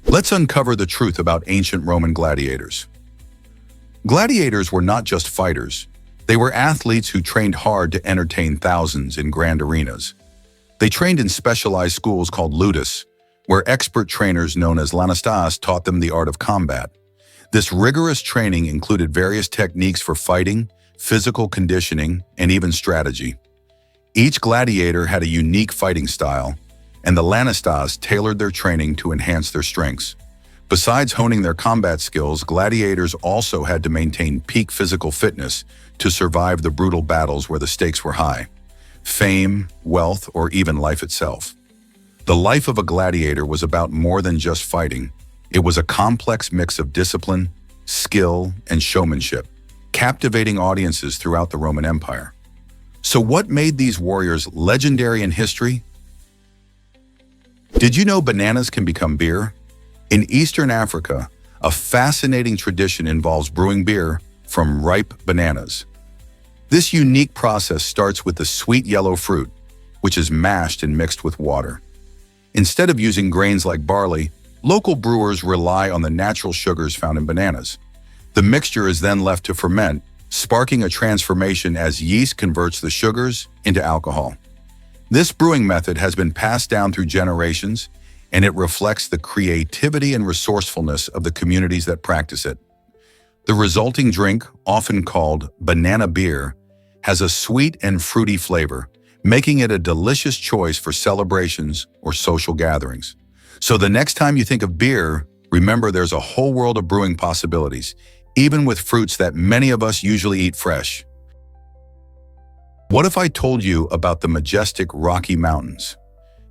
Let's uncover the truth about ancient Roman gladiators. Gladiators were not just fighters. They were athletes who trained hard to entertain thousands in grand arenas. They trained in specialized schools called ludus, where expert trainers known as lanistas taught them the art of combat. This rigorous training included various techniques for fighting, physical conditioning, and even strategy. Each gladiator had a unique fighting style, and the lanistas tailored their training to enhance their strengths. Besides honing their combat skills, gladiators also had to maintain peak physical fitness to survive the brutal battles where the stakes were high: fame, wealth, or even life itself. The life of a gladiator was about more than just fighting. It was a complex mix of discipline, skill, and showmanship, captivating audiences throughout the Roman Empire. So what made these warriors legendary in history? Did you know bananas can become beer? In Eastern Africa, a fascinating tradition involves brewing beer from ripe bananas. This unique process starts with the sweet yellow fruit, which is mashed and mixed with water. Instead of using grains like barley, local brewers rely on the natural sugars found in bananas. The mixture is then left to ferment, sparking a transformation as yeast converts the sugars into alcohol. This brewing method has been passed down through generations, and it reflects the creativity and resourcefulness of the communities that practice it. The resulting drink, often called banana beer, has a sweet and fruity flavor, making it a delicious choice for celebrations or social gatherings. So the next time you think of beer, remember there's a whole world of brewing possibilities, even with fruits that many of us usually eat fresh. What if I told you about the majestic Rocky Mountains?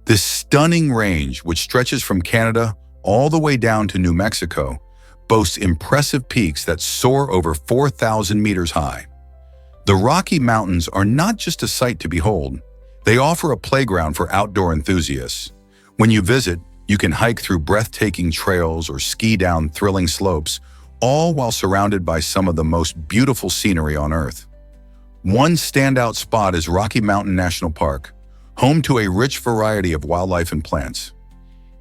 This stunning range, which stretches from Canada all the way down to New Mexico, boasts impressive peaks that soar over 4,000 meters high. The Rocky Mountains are not just a sight to behold. They offer a playground for outdoor enthusiasts. When you visit, you can hike through breathtaking trails or ski down thrilling slopes, all while surrounded by some of the most beautiful scenery on Earth. One standout spot is Rocky Mountain National Park, home to a rich variety of wildlife and plants.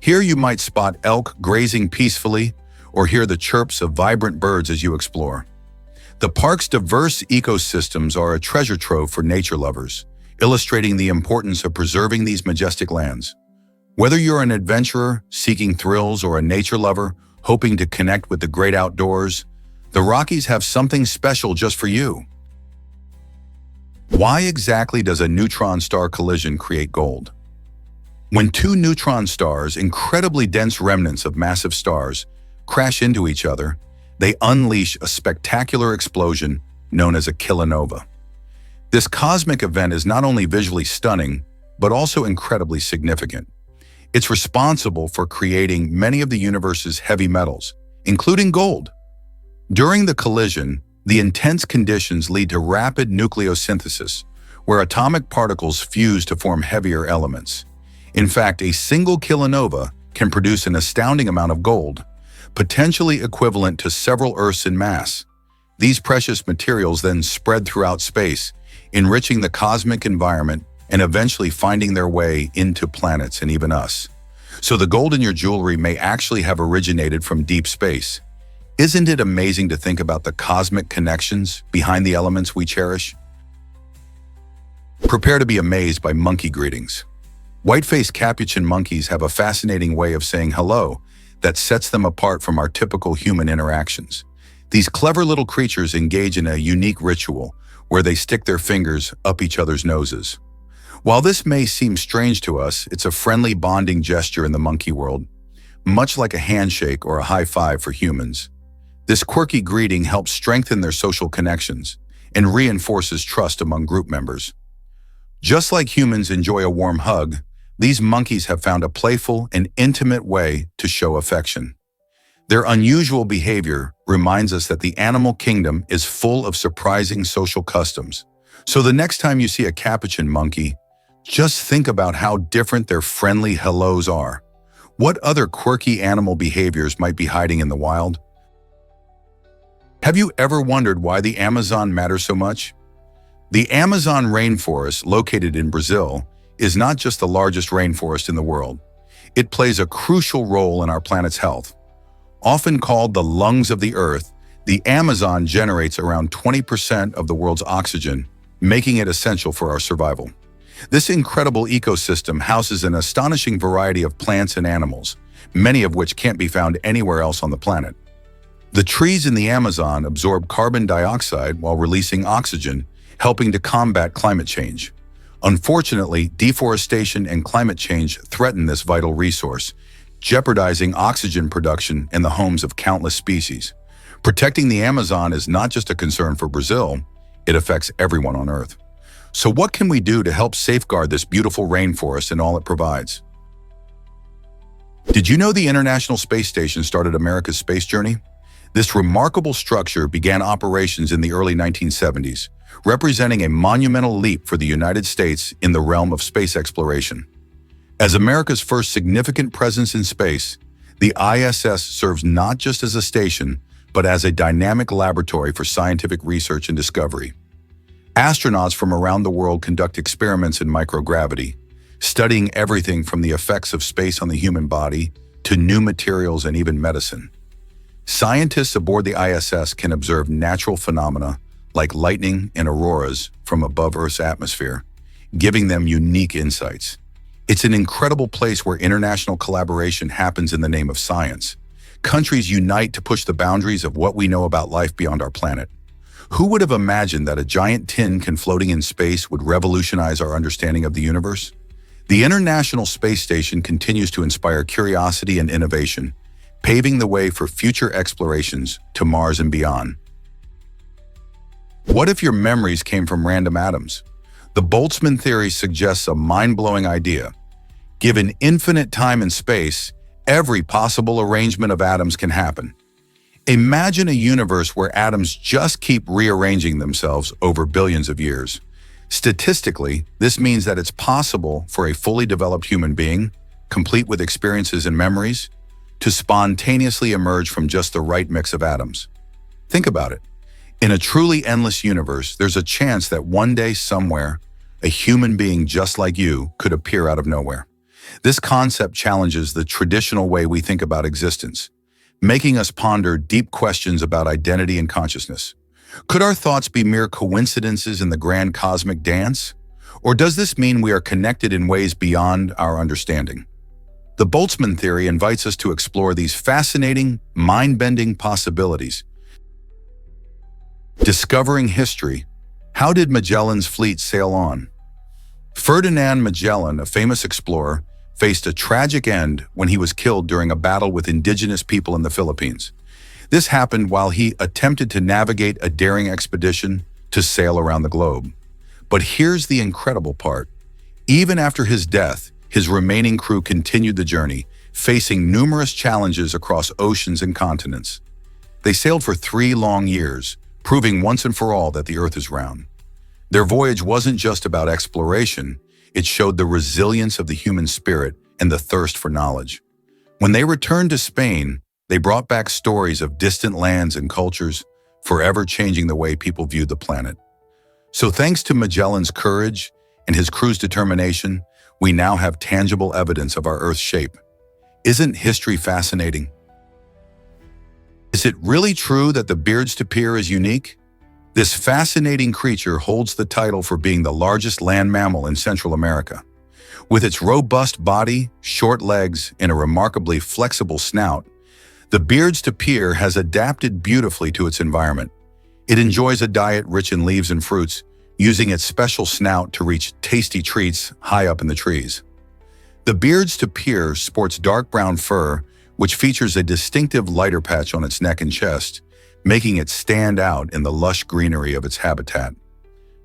Here you might spot elk grazing peacefully or hear the chirps of vibrant birds as you explore. The park's diverse ecosystems are a treasure trove for nature lovers, illustrating the importance of preserving these majestic lands. Whether you're an adventurer seeking thrills or a nature lover hoping to connect with the great outdoors, the Rockies have something special just for you. Why exactly does a neutron star collision create gold? When two neutron stars, incredibly dense remnants of massive stars, crash into each other, they unleash a spectacular explosion known as a kilonova. This cosmic event is not only visually stunning, but also incredibly significant. It's responsible for creating many of the universe's heavy metals, including gold. During the collision, the intense conditions lead to rapid nucleosynthesis, where atomic particles fuse to form heavier elements. In fact, a single kilonova can produce an astounding amount of gold, potentially equivalent to several Earths in mass. These precious materials then spread throughout space, enriching the cosmic environment and eventually finding their way into planets and even us. So the gold in your jewelry may actually have originated from deep space. Isn't it amazing to think about the cosmic connections behind the elements we cherish? Prepare to be amazed by monkey greetings. White-faced capuchin monkeys have a fascinating way of saying hello that sets them apart from our typical human interactions. These clever little creatures engage in a unique ritual where they stick their fingers up each other's noses. While this may seem strange to us, it's a friendly bonding gesture in the monkey world, much like a handshake or a high five for humans. This quirky greeting helps strengthen their social connections and reinforces trust among group members. Just like humans enjoy a warm hug, these monkeys have found a playful and intimate way to show affection. Their unusual behavior reminds us that the animal kingdom is full of surprising social customs. So the next time you see a capuchin monkey, just think about how different their friendly hellos are. What other quirky animal behaviors might be hiding in the wild? Have you ever wondered why the Amazon matters so much? The Amazon rainforest, located in Brazil, is not just the largest rainforest in the world. It plays a crucial role in our planet's health. Often called the lungs of the Earth, the Amazon generates around 20% of the world's oxygen, making it essential for our survival. This incredible ecosystem houses an astonishing variety of plants and animals, many of which can't be found anywhere else on the planet. The trees in the Amazon absorb carbon dioxide while releasing oxygen, helping to combat climate change. Unfortunately, deforestation and climate change threaten this vital resource, jeopardizing oxygen production in the homes of countless species. Protecting the Amazon is not just a concern for Brazil, it affects everyone on Earth. So what can we do to help safeguard this beautiful rainforest and all it provides? Did you know the International Space Station started America's space journey? This remarkable structure began operations in the early 1970s, representing a monumental leap for the United States in the realm of space exploration. As America's first significant presence in space, the ISS serves not just as a station, but as a dynamic laboratory for scientific research and discovery. Astronauts from around the world conduct experiments in microgravity, studying everything from the effects of space on the human body to new materials and even medicine. Scientists aboard the ISS can observe natural phenomena like lightning and auroras from above Earth's atmosphere, giving them unique insights. It's an incredible place where international collaboration happens in the name of science. Countries unite to push the boundaries of what we know about life beyond our planet. Who would have imagined that a giant tin can floating in space would revolutionize our understanding of the universe? The International Space Station continues to inspire curiosity and innovation, paving the way for future explorations to Mars and beyond. What if your memories came from random atoms? The Boltzmann theory suggests a mind-blowing idea. Given infinite time and space, every possible arrangement of atoms can happen. Imagine a universe where atoms just keep rearranging themselves over billions of years. Statistically, this means that it's possible for a fully developed human being, complete with experiences and memories, to spontaneously emerge from just the right mix of atoms. Think about it. In a truly endless universe, there's a chance that one day somewhere, a human being just like you, could appear out of nowhere. This concept challenges the traditional way we think about existence, making us ponder deep questions about identity and consciousness. Could our thoughts be mere coincidences in the grand cosmic dance? Or does this mean we are connected in ways beyond our understanding? The Boltzmann theory invites us to explore these fascinating, mind-bending possibilities. Discovering history. How did Magellan's fleet sail on? Ferdinand Magellan, a famous explorer, faced a tragic end when he was killed during a battle with indigenous people in the Philippines. This happened while he attempted to navigate a daring expedition to sail around the globe. But here's the incredible part. Even after his death, his remaining crew continued the journey, facing numerous challenges across oceans and continents. They sailed for 3 long years, proving once and for all that the Earth is round. Their voyage wasn't just about exploration, it showed the resilience of the human spirit and the thirst for knowledge. When they returned to Spain, they brought back stories of distant lands and cultures, forever changing the way people viewed the planet. So thanks to Magellan's courage and his crew's determination, we now have tangible evidence of our Earth's shape. Isn't history fascinating? Is it really true that the Beard's tapir is unique? This fascinating creature holds the title for being the largest land mammal in Central America. With its robust body, short legs, and a remarkably flexible snout, the Beard's tapir has adapted beautifully to its environment. It enjoys a diet rich in leaves and fruits, using its special snout to reach tasty treats high up in the trees. The Beard's tapir sports dark brown fur, which features a distinctive lighter patch on its neck and chest, making it stand out in the lush greenery of its habitat.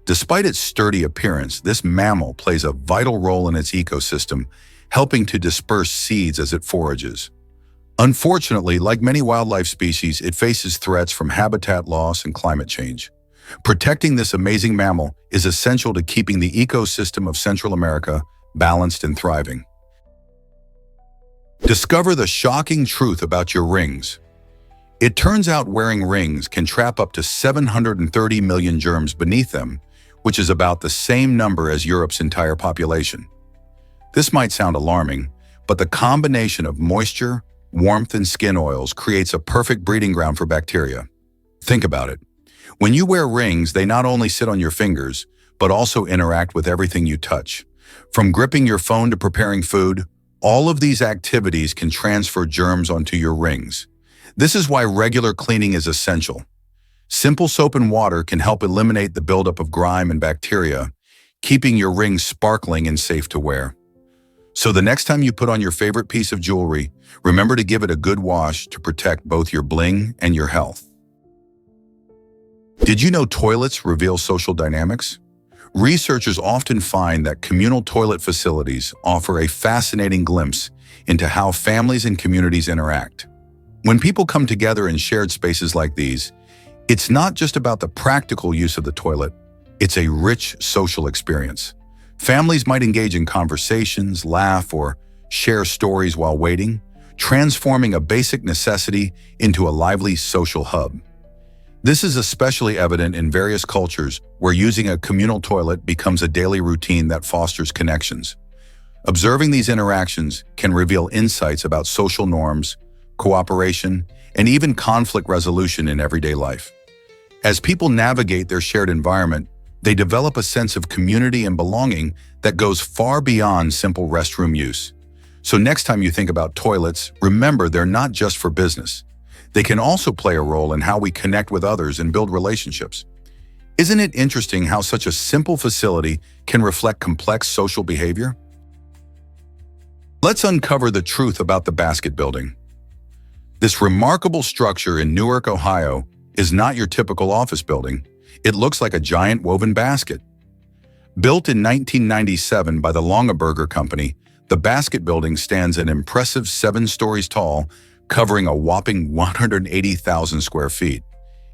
Despite its sturdy appearance, this mammal plays a vital role in its ecosystem, helping to disperse seeds as it forages. Unfortunately, like many wildlife species, it faces threats from habitat loss and climate change. Protecting this amazing mammal is essential to keeping the ecosystem of Central America balanced and thriving. Discover the shocking truth about your rings. It turns out wearing rings can trap up to 730 million germs beneath them, which is about the same number as Europe's entire population. This might sound alarming, but the combination of moisture, warmth, and skin oils creates a perfect breeding ground for bacteria. Think about it. When you wear rings, they not only sit on your fingers, but also interact with everything you touch. From gripping your phone to preparing food, all of these activities can transfer germs onto your rings. This is why regular cleaning is essential. Simple soap and water can help eliminate the buildup of grime and bacteria, keeping your rings sparkling and safe to wear. So the next time you put on your favorite piece of jewelry, remember to give it a good wash to protect both your bling and your health. Did you know toilets reveal social dynamics? Researchers often find that communal toilet facilities offer a fascinating glimpse into how families and communities interact. When people come together in shared spaces like these, it's not just about the practical use of the toilet, it's a rich social experience. Families might engage in conversations, laugh, or share stories while waiting, transforming a basic necessity into a lively social hub. This is especially evident in various cultures where using a communal toilet becomes a daily routine that fosters connections. Observing these interactions can reveal insights about social norms, cooperation, and even conflict resolution in everyday life. As people navigate their shared environment, they develop a sense of community and belonging that goes far beyond simple restroom use. So next time you think about toilets, remember they're not just for business. They can also play a role in how we connect with others and build relationships. Isn't it interesting how such a simple facility can reflect complex social behavior? Let's uncover the truth about the basket building. This remarkable structure in Newark, Ohio, is not your typical office building. It looks like a giant woven basket. Built in 1997 by the Longaberger Company, the basket building stands an impressive 7 stories tall, covering a whopping 180,000 square feet.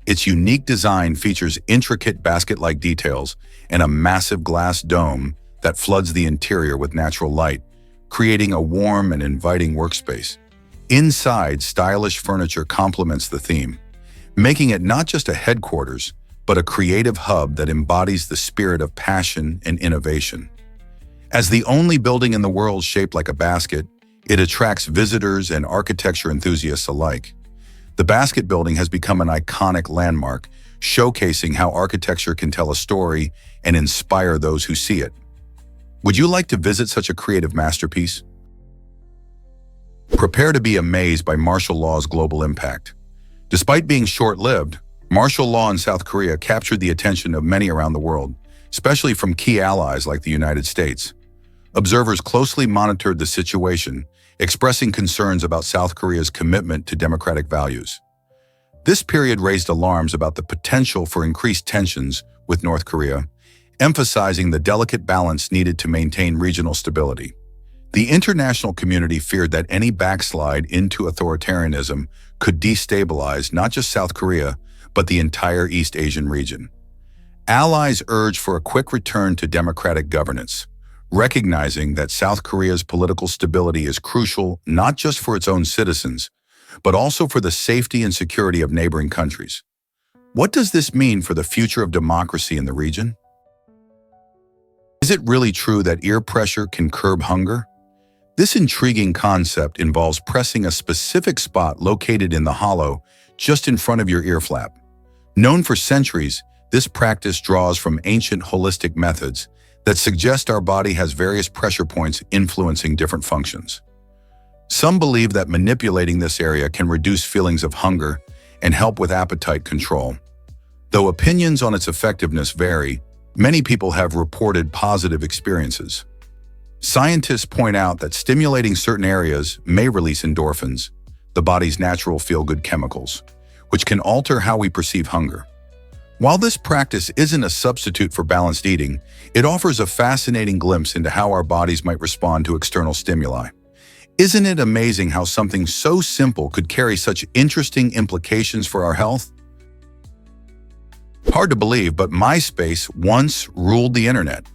Its unique design features intricate basket-like details and a massive glass dome that floods the interior with natural light, creating a warm and inviting workspace. Inside, stylish furniture complements the theme, making it not just a headquarters, but a creative hub that embodies the spirit of passion and innovation. As the only building in the world shaped like a basket, it attracts visitors and architecture enthusiasts alike. The basket building has become an iconic landmark, showcasing how architecture can tell a story and inspire those who see it. Would you like to visit such a creative masterpiece? Prepare to be amazed by martial law's global impact. Despite being short-lived, martial law in South Korea captured the attention of many around the world, especially from key allies like the United States. Observers closely monitored the situation, expressing concerns about South Korea's commitment to democratic values. This period raised alarms about the potential for increased tensions with North Korea, emphasizing the delicate balance needed to maintain regional stability. The international community feared that any backslide into authoritarianism could destabilize not just South Korea, but the entire East Asian region. Allies urged for a quick return to democratic governance, recognizing that South Korea's political stability is crucial not just for its own citizens, but also for the safety and security of neighboring countries. What does this mean for the future of democracy in the region? Is it really true that ear pressure can curb hunger? This intriguing concept involves pressing a specific spot located in the hollow just in front of your ear flap. Known for centuries, this practice draws from ancient holistic methods that suggest our body has various pressure points influencing different functions. Some believe that manipulating this area can reduce feelings of hunger and help with appetite control. Though opinions on its effectiveness vary, many people have reported positive experiences. Scientists point out that stimulating certain areas may release endorphins, the body's natural feel-good chemicals, which can alter how we perceive hunger. While this practice isn't a substitute for balanced eating, it offers a fascinating glimpse into how our bodies might respond to external stimuli. Isn't it amazing how something so simple could carry such interesting implications for our health? Hard to believe, but MySpace once ruled the internet.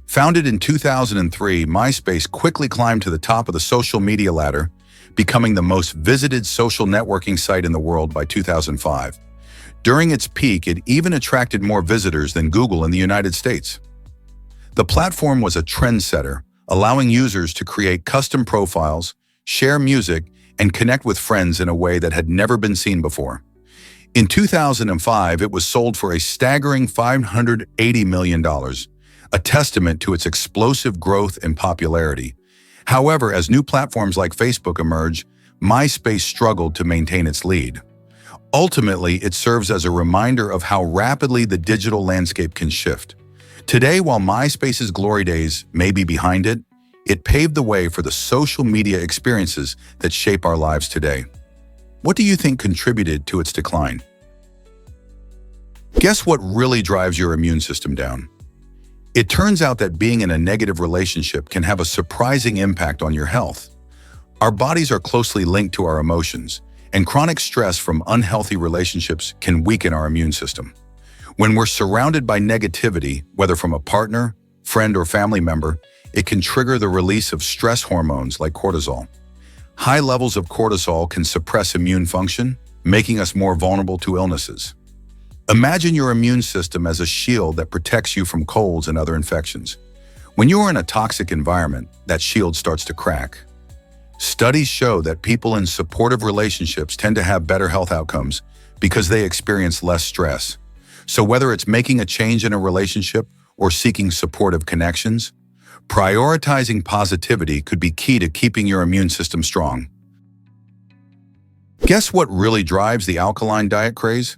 Founded in 2003, MySpace quickly climbed to the top of the social media ladder, becoming the most visited social networking site in the world by 2005. During its peak, it even attracted more visitors than Google in the United States. The platform was a trendsetter, allowing users to create custom profiles, share music, and connect with friends in a way that had never been seen before. In 2005, it was sold for a staggering $580 million, a testament to its explosive growth and popularity. However, as new platforms like Facebook emerged, MySpace struggled to maintain its lead. Ultimately, it serves as a reminder of how rapidly the digital landscape can shift. Today, while MySpace's glory days may be behind it, it paved the way for the social media experiences that shape our lives today. What do you think contributed to its decline? Guess what really drives your immune system down? It turns out that being in a negative relationship can have a surprising impact on your health. Our bodies are closely linked to our emotions, and chronic stress from unhealthy relationships can weaken our immune system. When we're surrounded by negativity, whether from a partner, friend, or family member, it can trigger the release of stress hormones like cortisol. High levels of cortisol can suppress immune function, making us more vulnerable to illnesses. Imagine your immune system as a shield that protects you from colds and other infections. When you are in a toxic environment, that shield starts to crack. Studies show that people in supportive relationships tend to have better health outcomes because they experience less stress. So whether it's making a change in a relationship or seeking supportive connections, prioritizing positivity could be key to keeping your immune system strong. Guess what really drives the alkaline diet craze?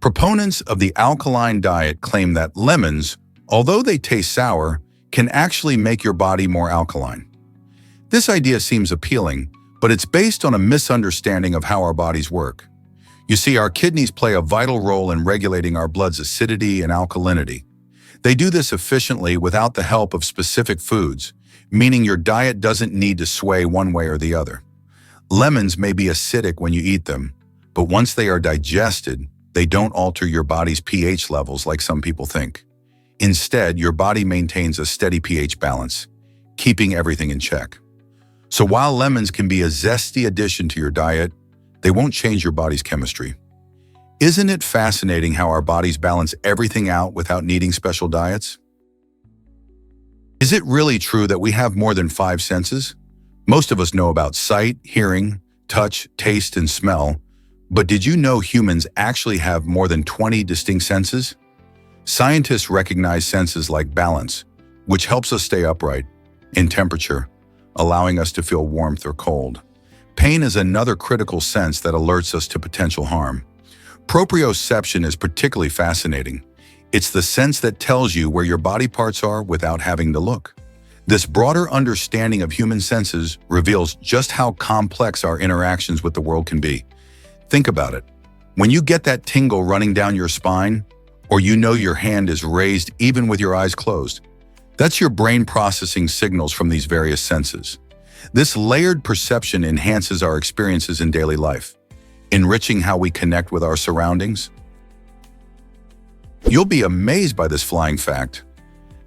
Proponents of the alkaline diet claim that lemons, although they taste sour, can actually make your body more alkaline. This idea seems appealing, but it's based on a misunderstanding of how our bodies work. You see, our kidneys play a vital role in regulating our blood's acidity and alkalinity. They do this efficiently without the help of specific foods, meaning your diet doesn't need to sway one way or the other. Lemons may be acidic when you eat them, but once they are digested, they don't alter your body's pH levels like some people think. Instead, your body maintains a steady pH balance, keeping everything in check. So while lemons can be a zesty addition to your diet, they won't change your body's chemistry. Isn't it fascinating how our bodies balance everything out without needing special diets? Is it really true that we have more than five senses? Most of us know about sight, hearing, touch, taste, and smell, but did you know humans actually have more than 20 distinct senses? Scientists recognize senses like balance, which helps us stay upright, in temperature, allowing us to feel warmth or cold. Pain is another critical sense that alerts us to potential harm. Proprioception is particularly fascinating. It's the sense that tells you where your body parts are without having to look. This broader understanding of human senses reveals just how complex our interactions with the world can be. Think about it. When you get that tingle running down your spine, or you know your hand is raised even with your eyes closed, that's your brain processing signals from these various senses. This layered perception enhances our experiences in daily life, enriching how we connect with our surroundings. You'll be amazed by this flying fact.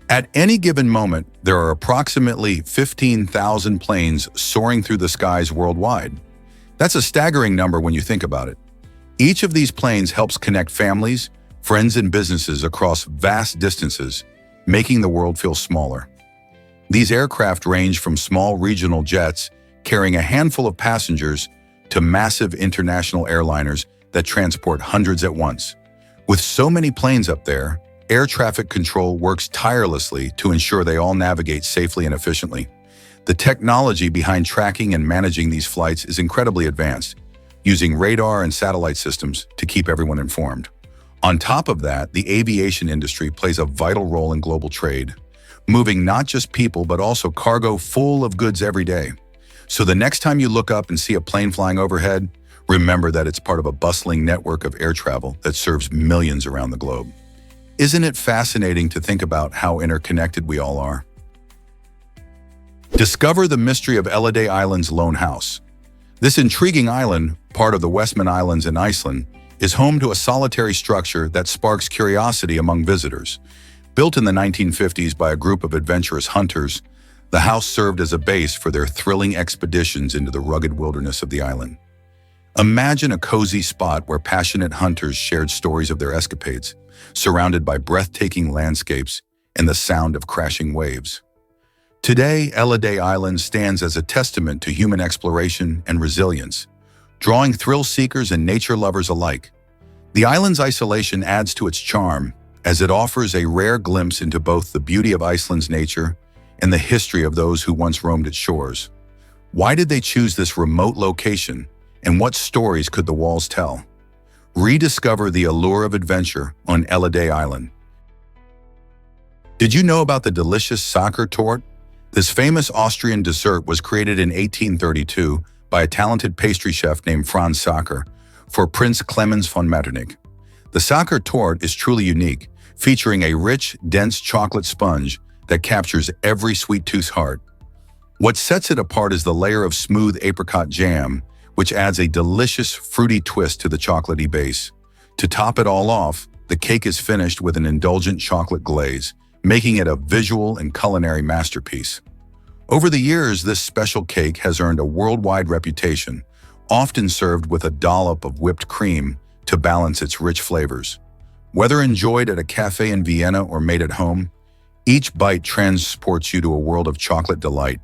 At any given moment, there are approximately 15,000 planes soaring through the skies worldwide. That's a staggering number when you think about it. Each of these planes helps connect families, friends, and businesses across vast distances, making the world feel smaller. These aircraft range from small regional jets carrying a handful of passengers to massive international airliners that transport hundreds at once. With so many planes up there, air traffic control works tirelessly to ensure they all navigate safely and efficiently. The technology behind tracking and managing these flights is incredibly advanced, using radar and satellite systems to keep everyone informed. On top of that, the aviation industry plays a vital role in global trade, moving not just people but also cargo full of goods every day. So the next time you look up and see a plane flying overhead, remember that it's part of a bustling network of air travel that serves millions around the globe. Isn't it fascinating to think about how interconnected we all are? Discover the mystery of Elliday Island's lone house. This intriguing island, part of the Westman Islands in Iceland, is home to a solitary structure that sparks curiosity among visitors. Built in the 1950s by a group of adventurous hunters, the house served as a base for their thrilling expeditions into the rugged wilderness of the island. Imagine a cozy spot where passionate hunters shared stories of their escapades, surrounded by breathtaking landscapes and the sound of crashing waves. Today, Elliday Island stands as a testament to human exploration and resilience, drawing thrill seekers and nature lovers alike. The island's isolation adds to its charm, as it offers a rare glimpse into both the beauty of Iceland's nature and the history of those who once roamed its shores. Why did they choose this remote location, and what stories could the walls tell? Rediscover the allure of adventure on Elliday Island. Did you know about the delicious Sacher torte? This famous Austrian dessert was created in 1832 by a talented pastry chef named Franz Sacher for Prince Clemens von Metternich. The Sacher torte is truly unique, featuring a rich, dense chocolate sponge that captures every sweet tooth's heart. What sets it apart is the layer of smooth apricot jam, which adds a delicious, fruity twist to the chocolatey base. To top it all off, the cake is finished with an indulgent chocolate glaze, making it a visual and culinary masterpiece. Over the years, this special cake has earned a worldwide reputation, often served with a dollop of whipped cream to balance its rich flavors. Whether enjoyed at a cafe in Vienna or made at home, each bite transports you to a world of chocolate delight.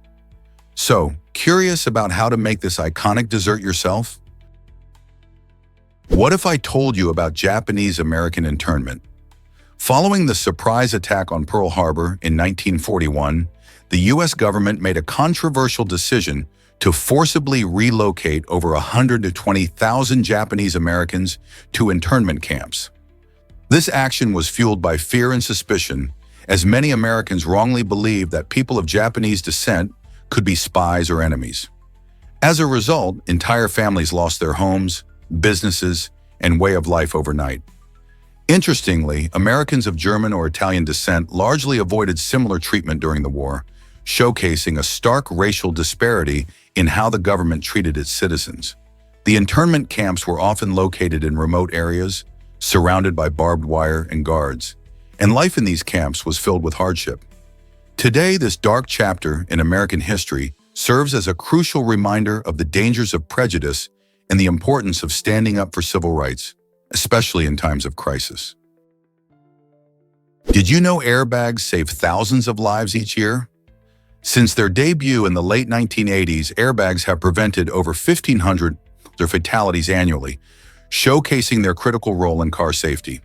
So, curious about how to make this iconic dessert yourself? What if I told you about Japanese-American internment? Following the surprise attack on Pearl Harbor in 1941, the U.S. government made a controversial decision to forcibly relocate over 120,000 Japanese Americans to internment camps. This action was fueled by fear and suspicion, as many Americans wrongly believed that people of Japanese descent could be spies or enemies. As a result, entire families lost their homes, businesses, and way of life overnight. Interestingly, Americans of German or Italian descent largely avoided similar treatment during the war, showcasing a stark racial disparity in how the government treated its citizens. The internment camps were often located in remote areas, surrounded by barbed wire and guards, and life in these camps was filled with hardship. Today, this dark chapter in American history serves as a crucial reminder of the dangers of prejudice and the importance of standing up for civil rights. especially in times of crisis. Did you know airbags save thousands of lives each year? Since their debut in the late 1980s, airbags have prevented over 1,500 fatalities annually, showcasing their critical role in car safety.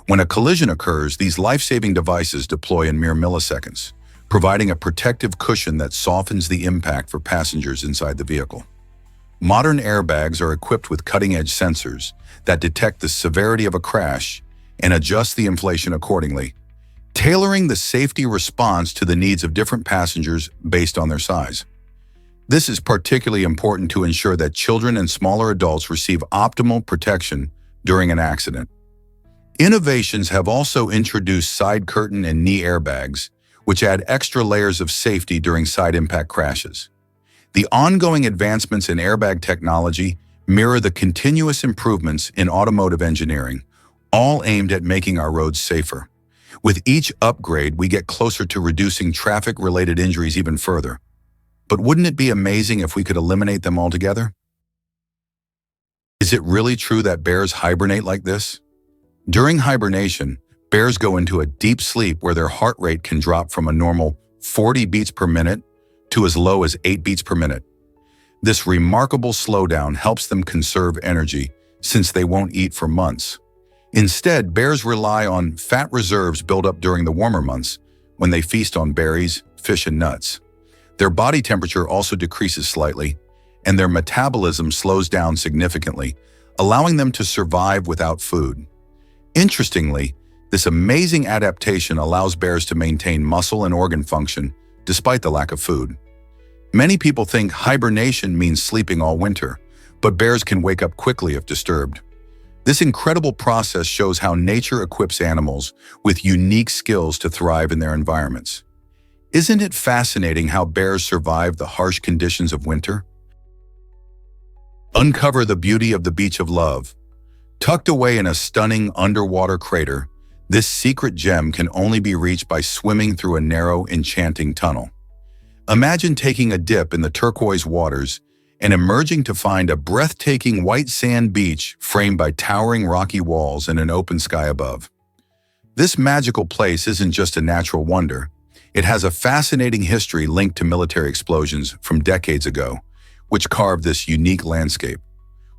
When a collision occurs, these life-saving devices deploy in mere milliseconds, providing a protective cushion that softens the impact for passengers inside the vehicle. Modern airbags are equipped with cutting-edge sensors that detect the severity of a crash and adjust the inflation accordingly, tailoring the safety response to the needs of different passengers based on their size. This is particularly important to ensure that children and smaller adults receive optimal protection during an accident. Innovations have also introduced side curtain and knee airbags, which add extra layers of safety during side impact crashes. The ongoing advancements in airbag technology mirror the continuous improvements in automotive engineering, all aimed at making our roads safer. With each upgrade, we get closer to reducing traffic-related injuries even further. But wouldn't it be amazing if we could eliminate them altogether? Is it really true that bears hibernate like this? During hibernation, bears go into a deep sleep where their heart rate can drop from a normal 40 beats per minute to as low as 8 beats per minute. This remarkable slowdown helps them conserve energy since they won't eat for months. Instead, bears rely on fat reserves built up during the warmer months when they feast on berries, fish, and nuts. Their body temperature also decreases slightly, and their metabolism slows down significantly, allowing them to survive without food. Interestingly, this amazing adaptation allows bears to maintain muscle and organ function despite the lack of food. Many people think hibernation means sleeping all winter, but bears can wake up quickly if disturbed. This incredible process shows how nature equips animals with unique skills to thrive in their environments. Isn't it fascinating how bears survive the harsh conditions of winter? Uncover the beauty of the Beach of Love. Tucked away in a stunning underwater crater, this secret gem can only be reached by swimming through a narrow, enchanting tunnel. Imagine taking a dip in the turquoise waters and emerging to find a breathtaking white sand beach framed by towering rocky walls and an open sky above. This magical place isn't just a natural wonder. It has a fascinating history linked to military explosions from decades ago, which carved this unique landscape.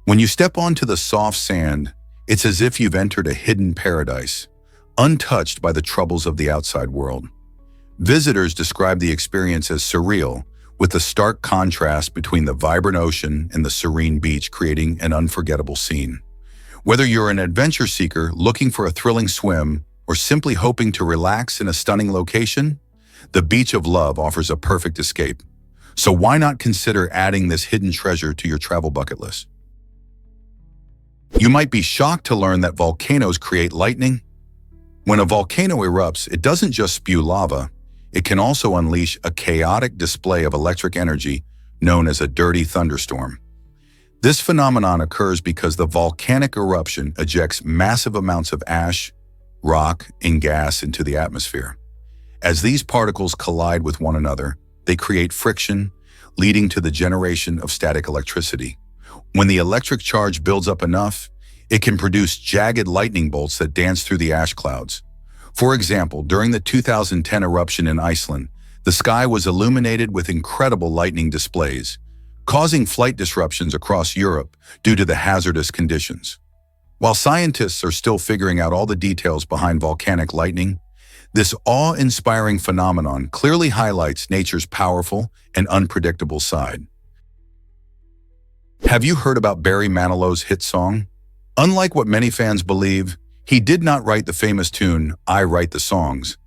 When you step onto the soft sand, it's as if you've entered a hidden paradise, untouched by the troubles of the outside world. Visitors describe the experience as surreal, with the stark contrast between the vibrant ocean and the serene beach creating an unforgettable scene. Whether you're an adventure seeker looking for a thrilling swim or simply hoping to relax in a stunning location, the Beach of Love offers a perfect escape. So why not consider adding this hidden treasure to your travel bucket list? You might be shocked to learn that volcanoes create lightning. When a volcano erupts, it doesn't just spew lava. It can also unleash a chaotic display of electric energy known as a dirty thunderstorm. This phenomenon occurs because the volcanic eruption ejects massive amounts of ash, rock, and gas into the atmosphere. As these particles collide with one another, they create friction, leading to the generation of static electricity. When the electric charge builds up enough, it can produce jagged lightning bolts that dance through the ash clouds. For example, during the 2010 eruption in Iceland, the sky was illuminated with incredible lightning displays, causing flight disruptions across Europe due to the hazardous conditions. While scientists are still figuring out all the details behind volcanic lightning, this awe-inspiring phenomenon clearly highlights nature's powerful and unpredictable side. Have you heard about Barry Manilow's hit song? Unlike what many fans believe, he did not write the famous tune, "I Write the Songs."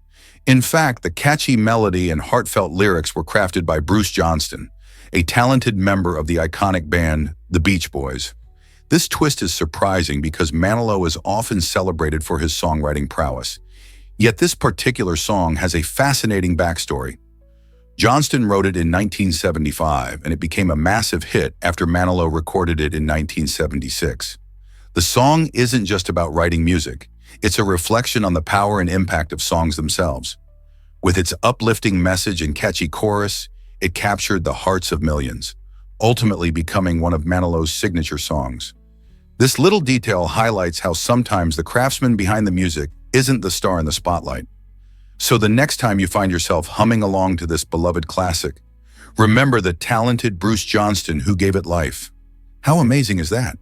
In fact, the catchy melody and heartfelt lyrics were crafted by Bruce Johnston, a talented member of the iconic band, the Beach Boys. This twist is surprising because Manilow is often celebrated for his songwriting prowess. Yet this particular song has a fascinating backstory. Johnston wrote it in 1975, and it became a massive hit after Manilow recorded it in 1976. The song isn't just about writing music. It's a reflection on the power and impact of songs themselves. With its uplifting message and catchy chorus, it captured the hearts of millions, ultimately becoming one of Manilow's signature songs. This little detail highlights how sometimes the craftsman behind the music isn't the star in the spotlight. So the next time you find yourself humming along to this beloved classic, remember the talented Bruce Johnston who gave it life. How amazing is that?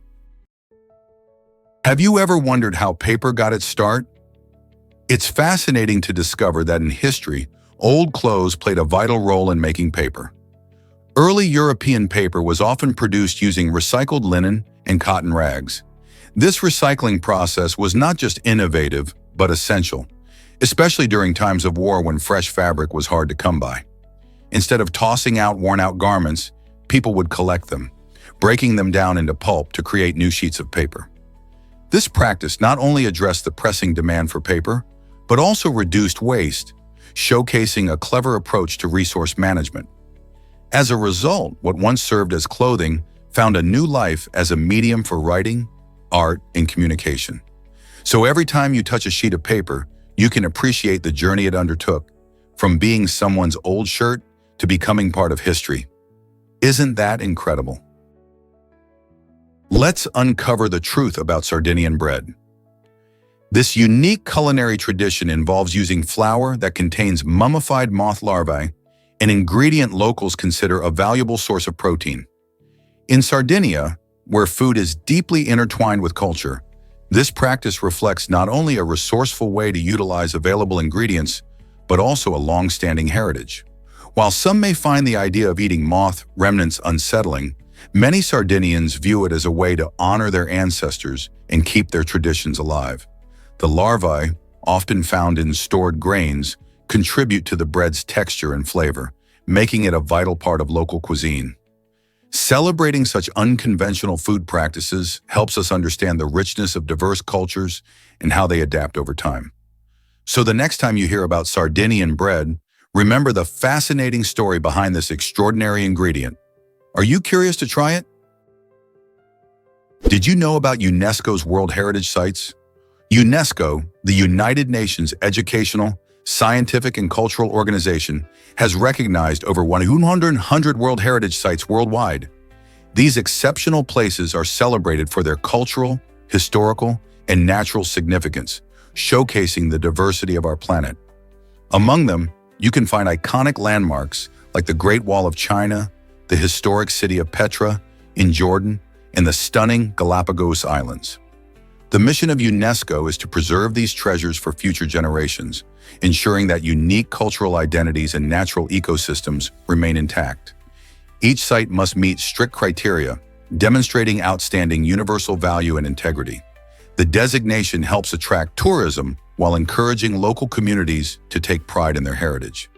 Have you ever wondered how paper got its start? It's fascinating to discover that in history, old clothes played a vital role in making paper. Early European paper was often produced using recycled linen and cotton rags. This recycling process was not just innovative, but essential, especially during times of war when fresh fabric was hard to come by. Instead of tossing out worn-out garments, people would collect them, breaking them down into pulp to create new sheets of paper. This practice not only addressed the pressing demand for paper, but also reduced waste, showcasing a clever approach to resource management. As a result, what once served as clothing found a new life as a medium for writing, art, and communication. So every time you touch a sheet of paper, you can appreciate the journey it undertook, from being someone's old shirt to becoming part of history. Isn't that incredible? Let's uncover the truth about Sardinian bread. This unique culinary tradition involves using flour that contains mummified moth larvae, an ingredient locals consider a valuable source of protein. In Sardinia, where food is deeply intertwined with culture, this practice reflects not only a resourceful way to utilize available ingredients, but also a long-standing heritage. While some may find the idea of eating moth remnants unsettling, many Sardinians view it as a way to honor their ancestors and keep their traditions alive. The larvae, often found in stored grains, contribute to the bread's texture and flavor, making it a vital part of local cuisine. Celebrating such unconventional food practices helps us understand the richness of diverse cultures and how they adapt over time. So the next time you hear about Sardinian bread, remember the fascinating story behind this extraordinary ingredient. Are you curious to try it? Did you know about UNESCO's World Heritage Sites? UNESCO, the United Nations Educational, Scientific, and Cultural Organization, has recognized over 100 World Heritage Sites worldwide. These exceptional places are celebrated for their cultural, historical, and natural significance, showcasing the diversity of our planet. Among them, you can find iconic landmarks like the Great Wall of China, the historic city of Petra in Jordan, and the stunning Galapagos Islands. The mission of UNESCO is to preserve these treasures for future generations, ensuring that unique cultural identities and natural ecosystems remain intact. Each site must meet strict criteria, demonstrating outstanding universal value and integrity. The designation helps attract tourism while encouraging local communities to take pride in their heritage.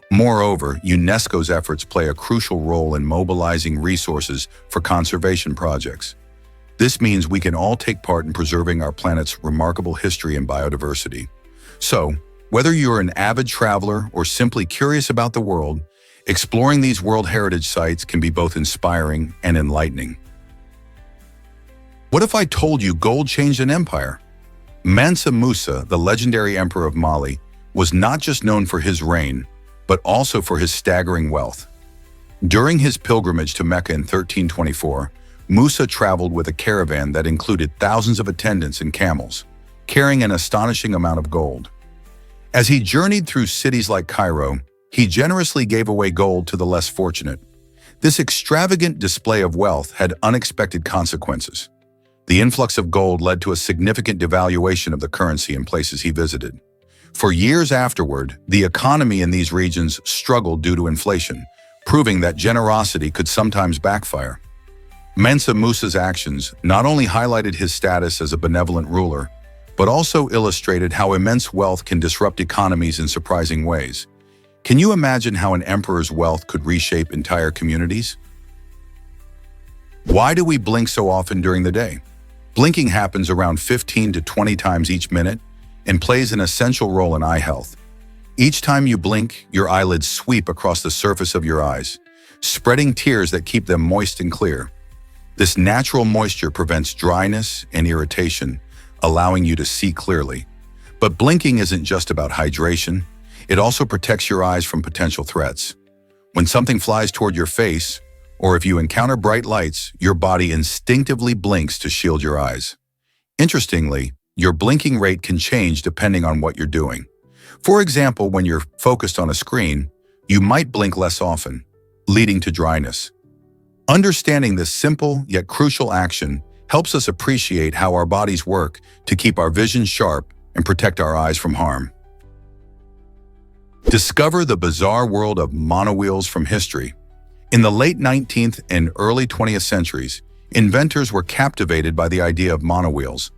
Moreover, UNESCO's efforts play a crucial role in mobilizing resources for conservation projects. This means we can all take part in preserving our planet's remarkable history and biodiversity. So, whether you're an avid traveler or simply curious about the world, exploring these World Heritage Sites can be both inspiring and enlightening. What if I told you gold changed an empire? Mansa Musa, the legendary emperor of Mali, was not just known for his reign, but also for his staggering wealth. During his pilgrimage to Mecca in 1324, Musa traveled with a caravan that included thousands of attendants and camels, carrying an astonishing amount of gold. As he journeyed through cities like Cairo, he generously gave away gold to the less fortunate. This extravagant display of wealth had unexpected consequences. The influx of gold led to a significant devaluation of the currency in places he visited. For years afterward, the economy in these regions struggled due to inflation, proving that generosity could sometimes backfire. Mansa Musa's actions not only highlighted his status as a benevolent ruler, but also illustrated how immense wealth can disrupt economies in surprising ways. Can you imagine how an emperor's wealth could reshape entire communities? Why do we blink so often during the day? Blinking happens around 15 to 20 times each minute and plays an essential role in eye health. Each time you blink, your eyelids sweep across the surface of your eyes, spreading tears that keep them moist and clear. This natural moisture prevents dryness and irritation, allowing you to see clearly. But blinking isn't just about hydration. It also protects your eyes from potential threats. When something flies toward your face, or if you encounter bright lights, your body instinctively blinks to shield your eyes. Interestingly, your blinking rate can change depending on what you're doing. For example, when you're focused on a screen, you might blink less often, leading to dryness. Understanding this simple yet crucial action helps us appreciate how our bodies work to keep our vision sharp and protect our eyes from harm. Discover the bizarre world of monowheels from history. In the late 19th and early 20th centuries, inventors were captivated by the idea of monowheels,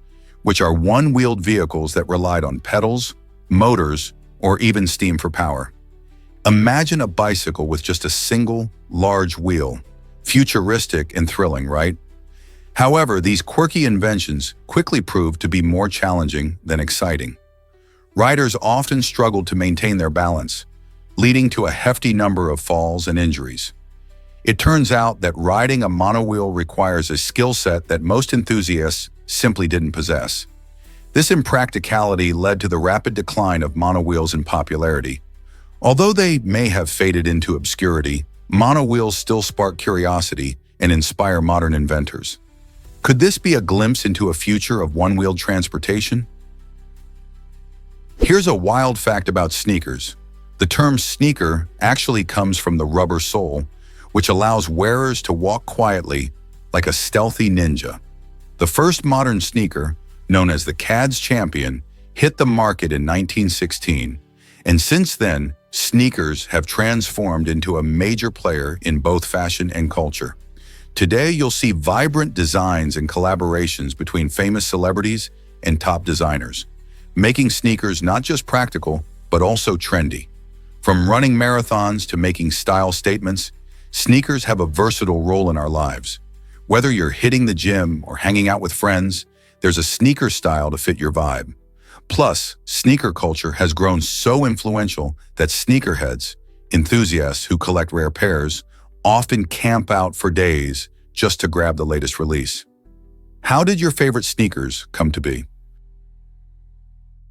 which are one-wheeled vehicles that relied on pedals, motors, or even steam for power. Imagine a bicycle with just a single, large wheel. Futuristic and thrilling, right? However, these quirky inventions quickly proved to be more challenging than exciting. Riders often struggled to maintain their balance, leading to a hefty number of falls and injuries. It turns out that riding a monowheel requires a skill set that most enthusiasts simply didn't possess. This impracticality led to the rapid decline of monowheels in popularity. Although they may have faded into obscurity, monowheels still spark curiosity and inspire modern inventors. Could this be a glimpse into a future of one-wheeled transportation? Here's a wild fact about sneakers. The term sneaker actually comes from the rubber sole, which allows wearers to walk quietly like a stealthy ninja. The first modern sneaker, known as the Cad's Champion, hit the market in 1916, and since then, sneakers have transformed into a major player in both fashion and culture. Today, you'll see vibrant designs and collaborations between famous celebrities and top designers, making sneakers not just practical, but also trendy. From running marathons to making style statements, sneakers have a versatile role in our lives. Whether you're hitting the gym or hanging out with friends, there's a sneaker style to fit your vibe. Plus, sneaker culture has grown so influential that sneakerheads, enthusiasts who collect rare pairs, often camp out for days just to grab the latest release. How did your favorite sneakers come to be?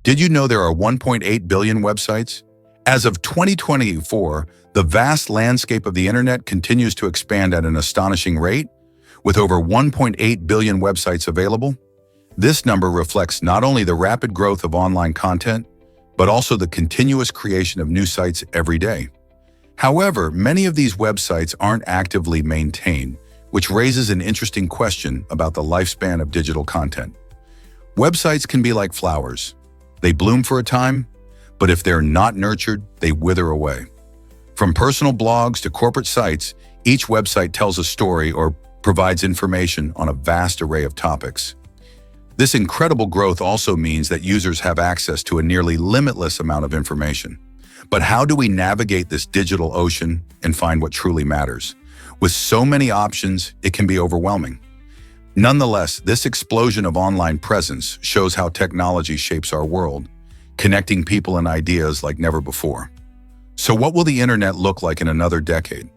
Did you know there are 1.8 billion websites? As of 2024, the vast landscape of the internet continues to expand at an astonishing rate, with over 1.8 billion websites available. This number reflects not only the rapid growth of online content, but also the continuous creation of new sites every day. However, many of these websites aren't actively maintained, which raises an interesting question about the lifespan of digital content. Websites can be like flowers. They bloom for a time, but if they're not nurtured, they wither away. From personal blogs to corporate sites, each website tells a story or provides information on a vast array of topics. This incredible growth also means that users have access to a nearly limitless amount of information. But how do we navigate this digital ocean and find what truly matters? With so many options, it can be overwhelming. Nonetheless, this explosion of online presence shows how technology shapes our world, connecting people and ideas like never before. So what will the internet look like in another decade?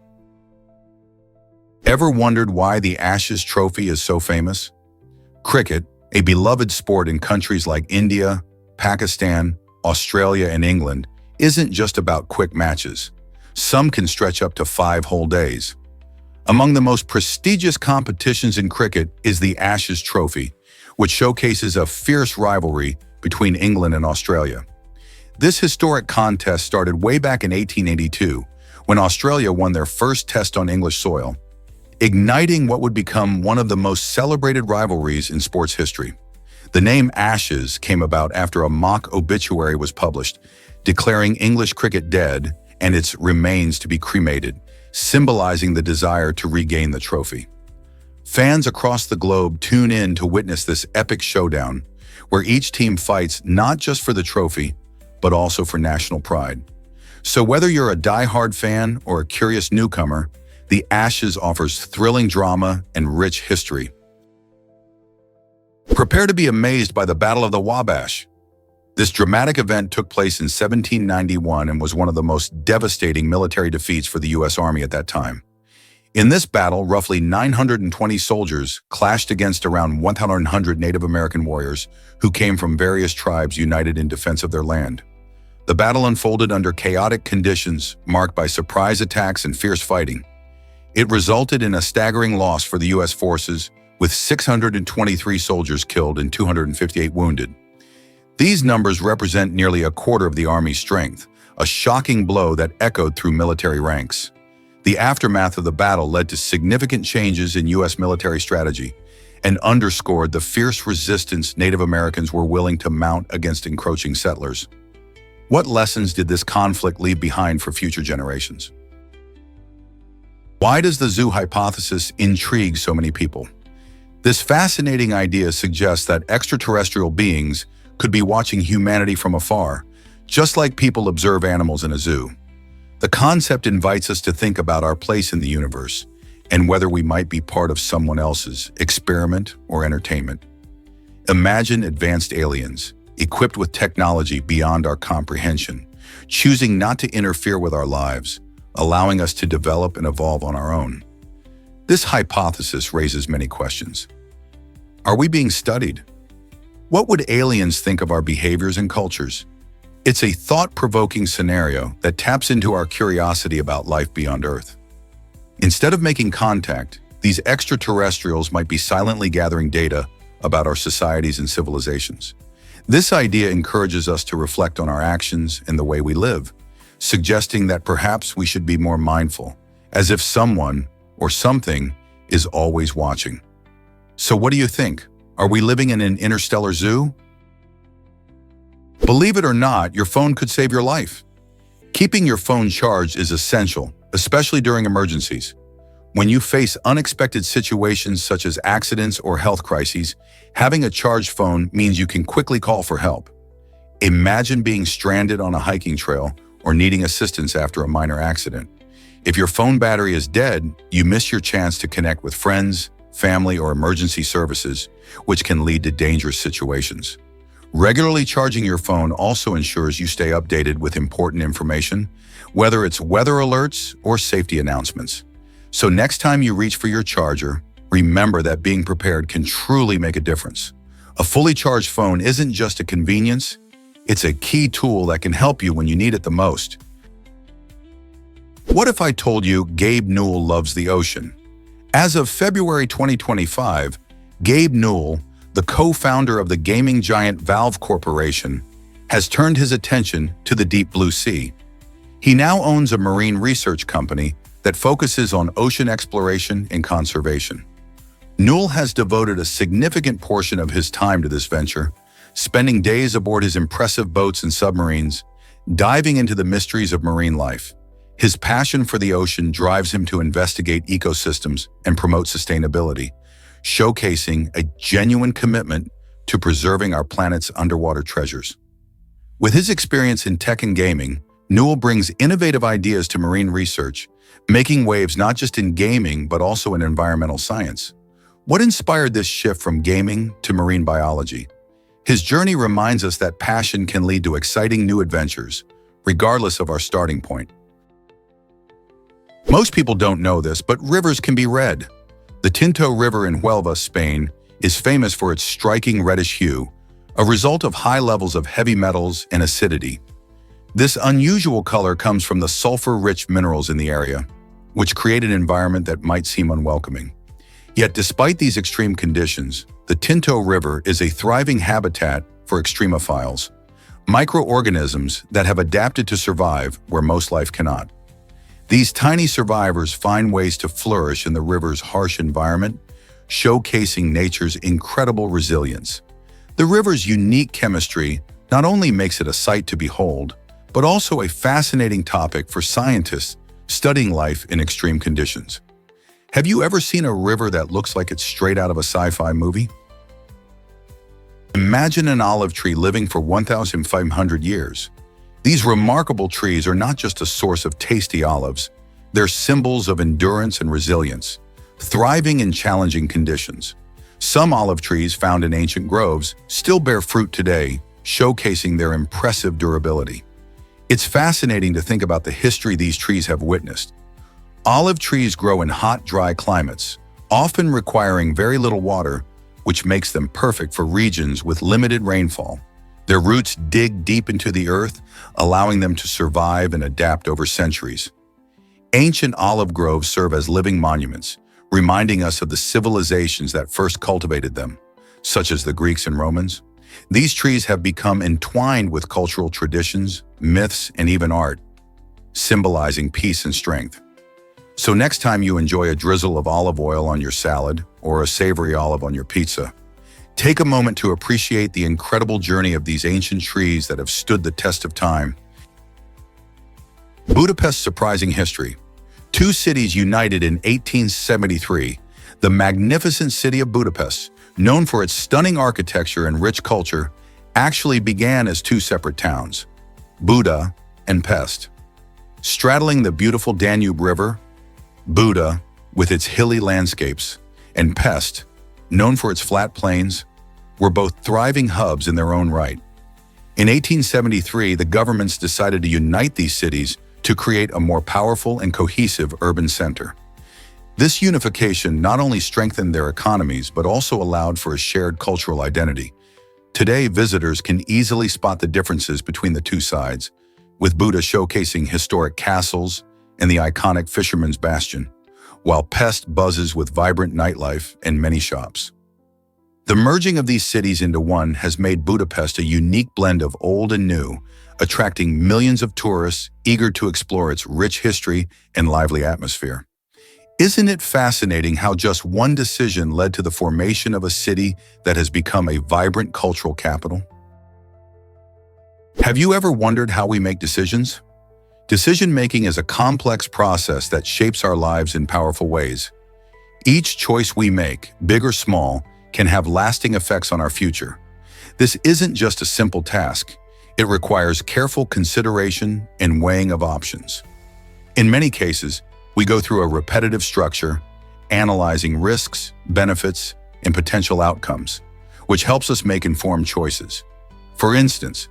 Ever wondered why the Ashes Trophy is so famous? Cricket, a beloved sport in countries like India, Pakistan, Australia, and England, isn't just about quick matches. Some can stretch up to 5 whole days. Among the most prestigious competitions in cricket is the Ashes Trophy, which showcases a fierce rivalry between England and Australia. This historic contest started way back in 1882, when Australia won their first test on English soil, igniting what would become one of the most celebrated rivalries in sports history. The name Ashes came about after a mock obituary was published, declaring English cricket dead and its remains to be cremated, symbolizing the desire to regain the trophy. Fans across the globe tune in to witness this epic showdown, where each team fights not just for the trophy, but also for national pride. So whether you're a die-hard fan or a curious newcomer, the Ashes offers thrilling drama and rich history. Prepare to be amazed by the Battle of the Wabash. This dramatic event took place in 1791 and was one of the most devastating military defeats for the U.S. Army at that time. In this battle, roughly 920 soldiers clashed against around 100 Native American warriors who came from various tribes united in defense of their land. The battle unfolded under chaotic conditions marked by surprise attacks and fierce fighting. It resulted in a staggering loss for the U.S. forces, with 623 soldiers killed and 258 wounded. These numbers represent nearly a quarter of the Army's strength, a shocking blow that echoed through military ranks. The aftermath of the battle led to significant changes in U.S. military strategy and underscored the fierce resistance Native Americans were willing to mount against encroaching settlers. What lessons did this conflict leave behind for future generations? Why does the zoo hypothesis intrigue so many people? This fascinating idea suggests that extraterrestrial beings could be watching humanity from afar, just like people observe animals in a zoo. The concept invites us to think about our place in the universe and whether we might be part of someone else's experiment or entertainment. Imagine advanced aliens, equipped with technology beyond our comprehension, choosing not to interfere with our lives, allowing us to develop and evolve on our own. This hypothesis raises many questions. Are we being studied? What would aliens think of our behaviors and cultures? It's a thought-provoking scenario that taps into our curiosity about life beyond Earth. Instead of making contact, these extraterrestrials might be silently gathering data about our societies and civilizations. This idea encourages us to reflect on our actions and the way we live, suggesting that perhaps we should be more mindful, as if someone or something is always watching. So what do you think? Are we living in an interstellar zoo? Believe it or not, your phone could save your life. Keeping your phone charged is essential, especially during emergencies. When you face unexpected situations such as accidents or health crises, having a charged phone means you can quickly call for help. Imagine being stranded on a hiking trail or needing assistance after a minor accident. If your phone battery is dead, you miss your chance to connect with friends, family, or emergency services, which can lead to dangerous situations. Regularly charging your phone also ensures you stay updated with important information, whether it's weather alerts or safety announcements. So next time you reach for your charger, remember that being prepared can truly make a difference. A fully charged phone isn't just a convenience, it's a key tool that can help you when you need it the most. What if I told you Gabe Newell loves the ocean? As of February 2025, Gabe Newell, the co-founder of the gaming giant Valve Corporation, has turned his attention to the deep blue sea. He now owns a marine research company that focuses on ocean exploration and conservation. Newell has devoted a significant portion of his time to this venture, spending days aboard his impressive boats and submarines, diving into the mysteries of marine life. His passion for the ocean drives him to investigate ecosystems and promote sustainability, showcasing a genuine commitment to preserving our planet's underwater treasures. With his experience in tech and gaming, Newell brings innovative ideas to marine research, making waves not just in gaming but also in environmental science. What inspired this shift from gaming to marine biology? His journey reminds us that passion can lead to exciting new adventures, regardless of our starting point. Most people don't know this, but rivers can be red. The Tinto River in Huelva, Spain, is famous for its striking reddish hue, a result of high levels of heavy metals and acidity. This unusual color comes from the sulfur-rich minerals in the area, which create an environment that might seem unwelcoming. Yet despite these extreme conditions, the Tinto River is a thriving habitat for extremophiles, microorganisms that have adapted to survive where most life cannot. These tiny survivors find ways to flourish in the river's harsh environment, showcasing nature's incredible resilience. The river's unique chemistry not only makes it a sight to behold, but also a fascinating topic for scientists studying life in extreme conditions. Have you ever seen a river that looks like it's straight out of a sci-fi movie? Imagine an olive tree living for 1,500 years. These remarkable trees are not just a source of tasty olives, they're symbols of endurance and resilience, thriving in challenging conditions. Some olive trees found in ancient groves still bear fruit today, showcasing their impressive durability. It's fascinating to think about the history these trees have witnessed. Olive trees grow in hot, dry climates, often requiring very little water, which makes them perfect for regions with limited rainfall. Their roots dig deep into the earth, allowing them to survive and adapt over centuries. Ancient olive groves serve as living monuments, reminding us of the civilizations that first cultivated them, such as the Greeks and Romans. These trees have become entwined with cultural traditions, myths, and even art, symbolizing peace and strength. So next time you enjoy a drizzle of olive oil on your salad or a savory olive on your pizza, take a moment to appreciate the incredible journey of these ancient trees that have stood the test of time. Budapest's surprising history. Two cities united in 1873. The magnificent city of Budapest, known for its stunning architecture and rich culture, actually began as two separate towns, Buda and Pest. Straddling the beautiful Danube River, Buda, with its hilly landscapes, and Pest, known for its flat plains, were both thriving hubs in their own right. In 1873, the governments decided to unite these cities to create a more powerful and cohesive urban center. This unification not only strengthened their economies but also allowed for a shared cultural identity. Today, visitors can easily spot the differences between the two sides, with Buda showcasing historic castles and the iconic Fisherman's Bastion, while Pest buzzes with vibrant nightlife and many shops. The merging of these cities into one has made Budapest a unique blend of old and new, attracting millions of tourists eager to explore its rich history and lively atmosphere. Isn't it fascinating how just one decision led to the formation of a city that has become a vibrant cultural capital? Have you ever wondered how we make decisions? Decision-making is a complex process that shapes our lives in powerful ways. Each choice we make, big or small, can have lasting effects on our future. This isn't just a simple task. It requires careful consideration and weighing of options. In many cases, we go through a repetitive structure, analyzing risks, benefits, and potential outcomes, which helps us make informed choices. For instance,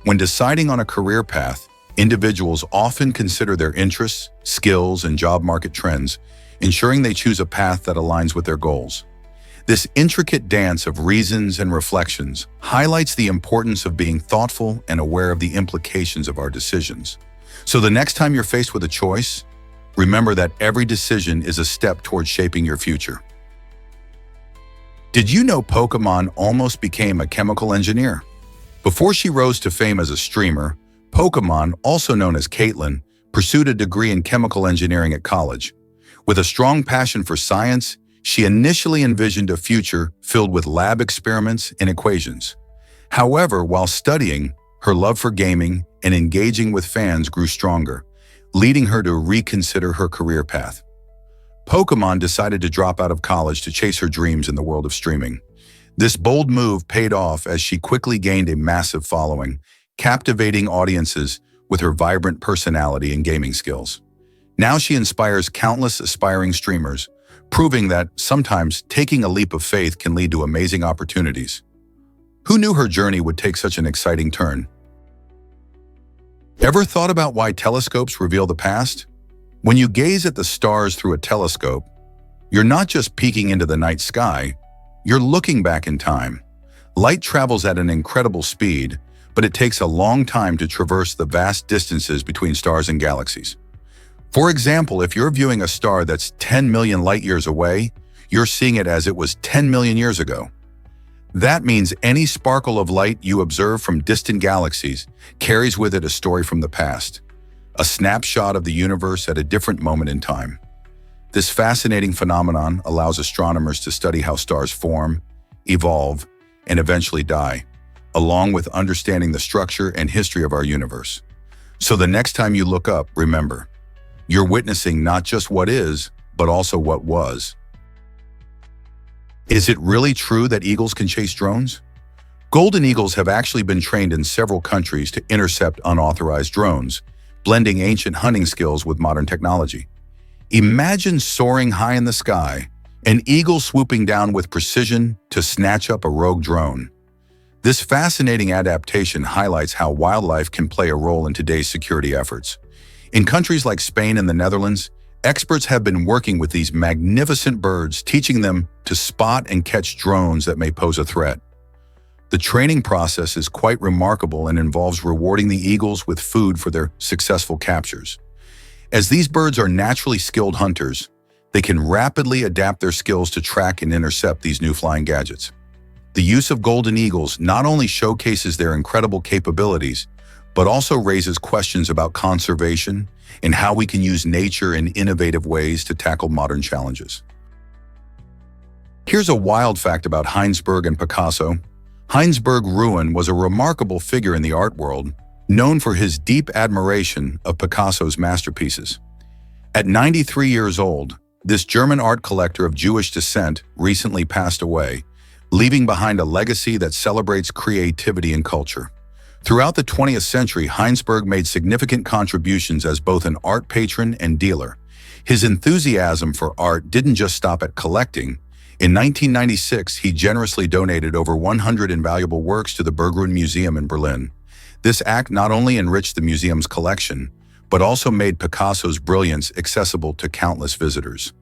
when deciding on a career path, individuals often consider their interests, skills, and job market trends, ensuring they choose a path that aligns with their goals. This intricate dance of reasons and reflections highlights the importance of being thoughtful and aware of the implications of our decisions. So the next time you're faced with a choice, remember that every decision is a step towards shaping your future. Did you know Pokemon almost became a chemical engineer? Before she rose to fame as a streamer, Pokemon, also known as Caitlin, pursued a degree in chemical engineering at college. With a strong passion for science, she initially envisioned a future filled with lab experiments and equations. However, while studying, her love for gaming and engaging with fans grew stronger, leading her to reconsider her career path. Pokemon decided to drop out of college to chase her dreams in the world of streaming. This bold move paid off as she quickly gained a massive following, captivating audiences with her vibrant personality and gaming skills. Now she inspires countless aspiring streamers, proving that sometimes taking a leap of faith can lead to amazing opportunities. Who knew her journey would take such an exciting turn? Ever thought about why telescopes reveal the past? When you gaze at the stars through a telescope, you're not just peeking into the night sky, you're looking back in time. Light travels at an incredible speed, but it takes a long time to traverse the vast distances between stars and galaxies. For example, if you're viewing a star that's 10 million light years away, you're seeing it as it was 10 million years ago. That means any sparkle of light you observe from distant galaxies carries with it a story from the past, a snapshot of the universe at a different moment in time. This fascinating phenomenon allows astronomers to study how stars form, evolve, and eventually die, along with understanding the structure and history of our universe. So the next time you look up, remember, you're witnessing not just what is, but also what was. Is it really true that eagles can chase drones? Golden eagles have actually been trained in several countries to intercept unauthorized drones, blending ancient hunting skills with modern technology. Imagine soaring high in the sky, an eagle swooping down with precision to snatch up a rogue drone. This fascinating adaptation highlights how wildlife can play a role in today's security efforts. In countries like Spain and the Netherlands, experts have been working with these magnificent birds, teaching them to spot and catch drones that may pose a threat. The training process is quite remarkable and involves rewarding the eagles with food for their successful captures. As these birds are naturally skilled hunters, they can rapidly adapt their skills to track and intercept these new flying gadgets. The use of golden eagles not only showcases their incredible capabilities, but also raises questions about conservation and how we can use nature in innovative ways to tackle modern challenges. Here's a wild fact about Heinsberg and Picasso. Heinsberg Ruin was a remarkable figure in the art world, known for his deep admiration of Picasso's masterpieces. At 93 years old, this German art collector of Jewish descent recently passed away, leaving behind a legacy that celebrates creativity and culture. Throughout the 20th century, Heinsberg made significant contributions as both an art patron and dealer. His enthusiasm for art didn't just stop at collecting. In 1996, he generously donated over 100 invaluable works to the Berggruen Museum in Berlin. This act not only enriched the museum's collection, but also made Picasso's brilliance accessible to countless visitors.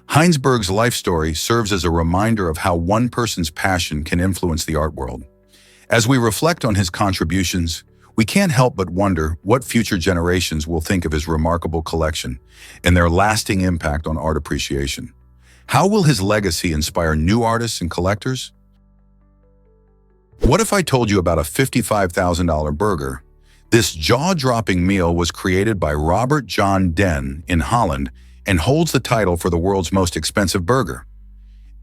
Heinsberg's life story serves as a reminder of how one person's passion can influence the art world. As we reflect on his contributions, we can't help but wonder what future generations will think of his remarkable collection and their lasting impact on art appreciation. How will his legacy inspire new artists and collectors? What if I told you about a $55,000 burger? This jaw-dropping meal was created by Robert John Den in Holland and holds the title for the world's most expensive burger.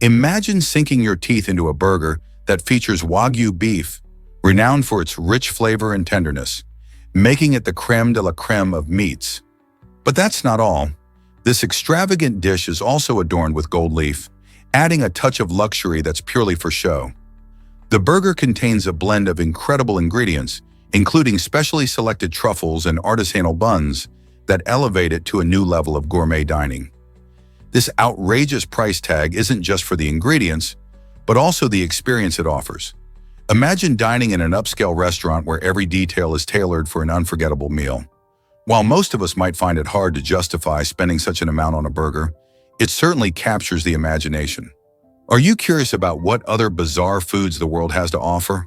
Imagine sinking your teeth into a burger that features Wagyu beef, renowned for its rich flavor and tenderness, making it the crème de la crème of meats. But that's not all. This extravagant dish is also adorned with gold leaf, adding a touch of luxury that's purely for show. The burger contains a blend of incredible ingredients, including specially selected truffles and artisanal buns, that elevate it to a new level of gourmet dining. This outrageous price tag isn't just for the ingredients, but also the experience it offers. Imagine dining in an upscale restaurant where every detail is tailored for an unforgettable meal. While most of us might find it hard to justify spending such an amount on a burger, it certainly captures the imagination. Are you curious about what other bizarre foods the world has to offer?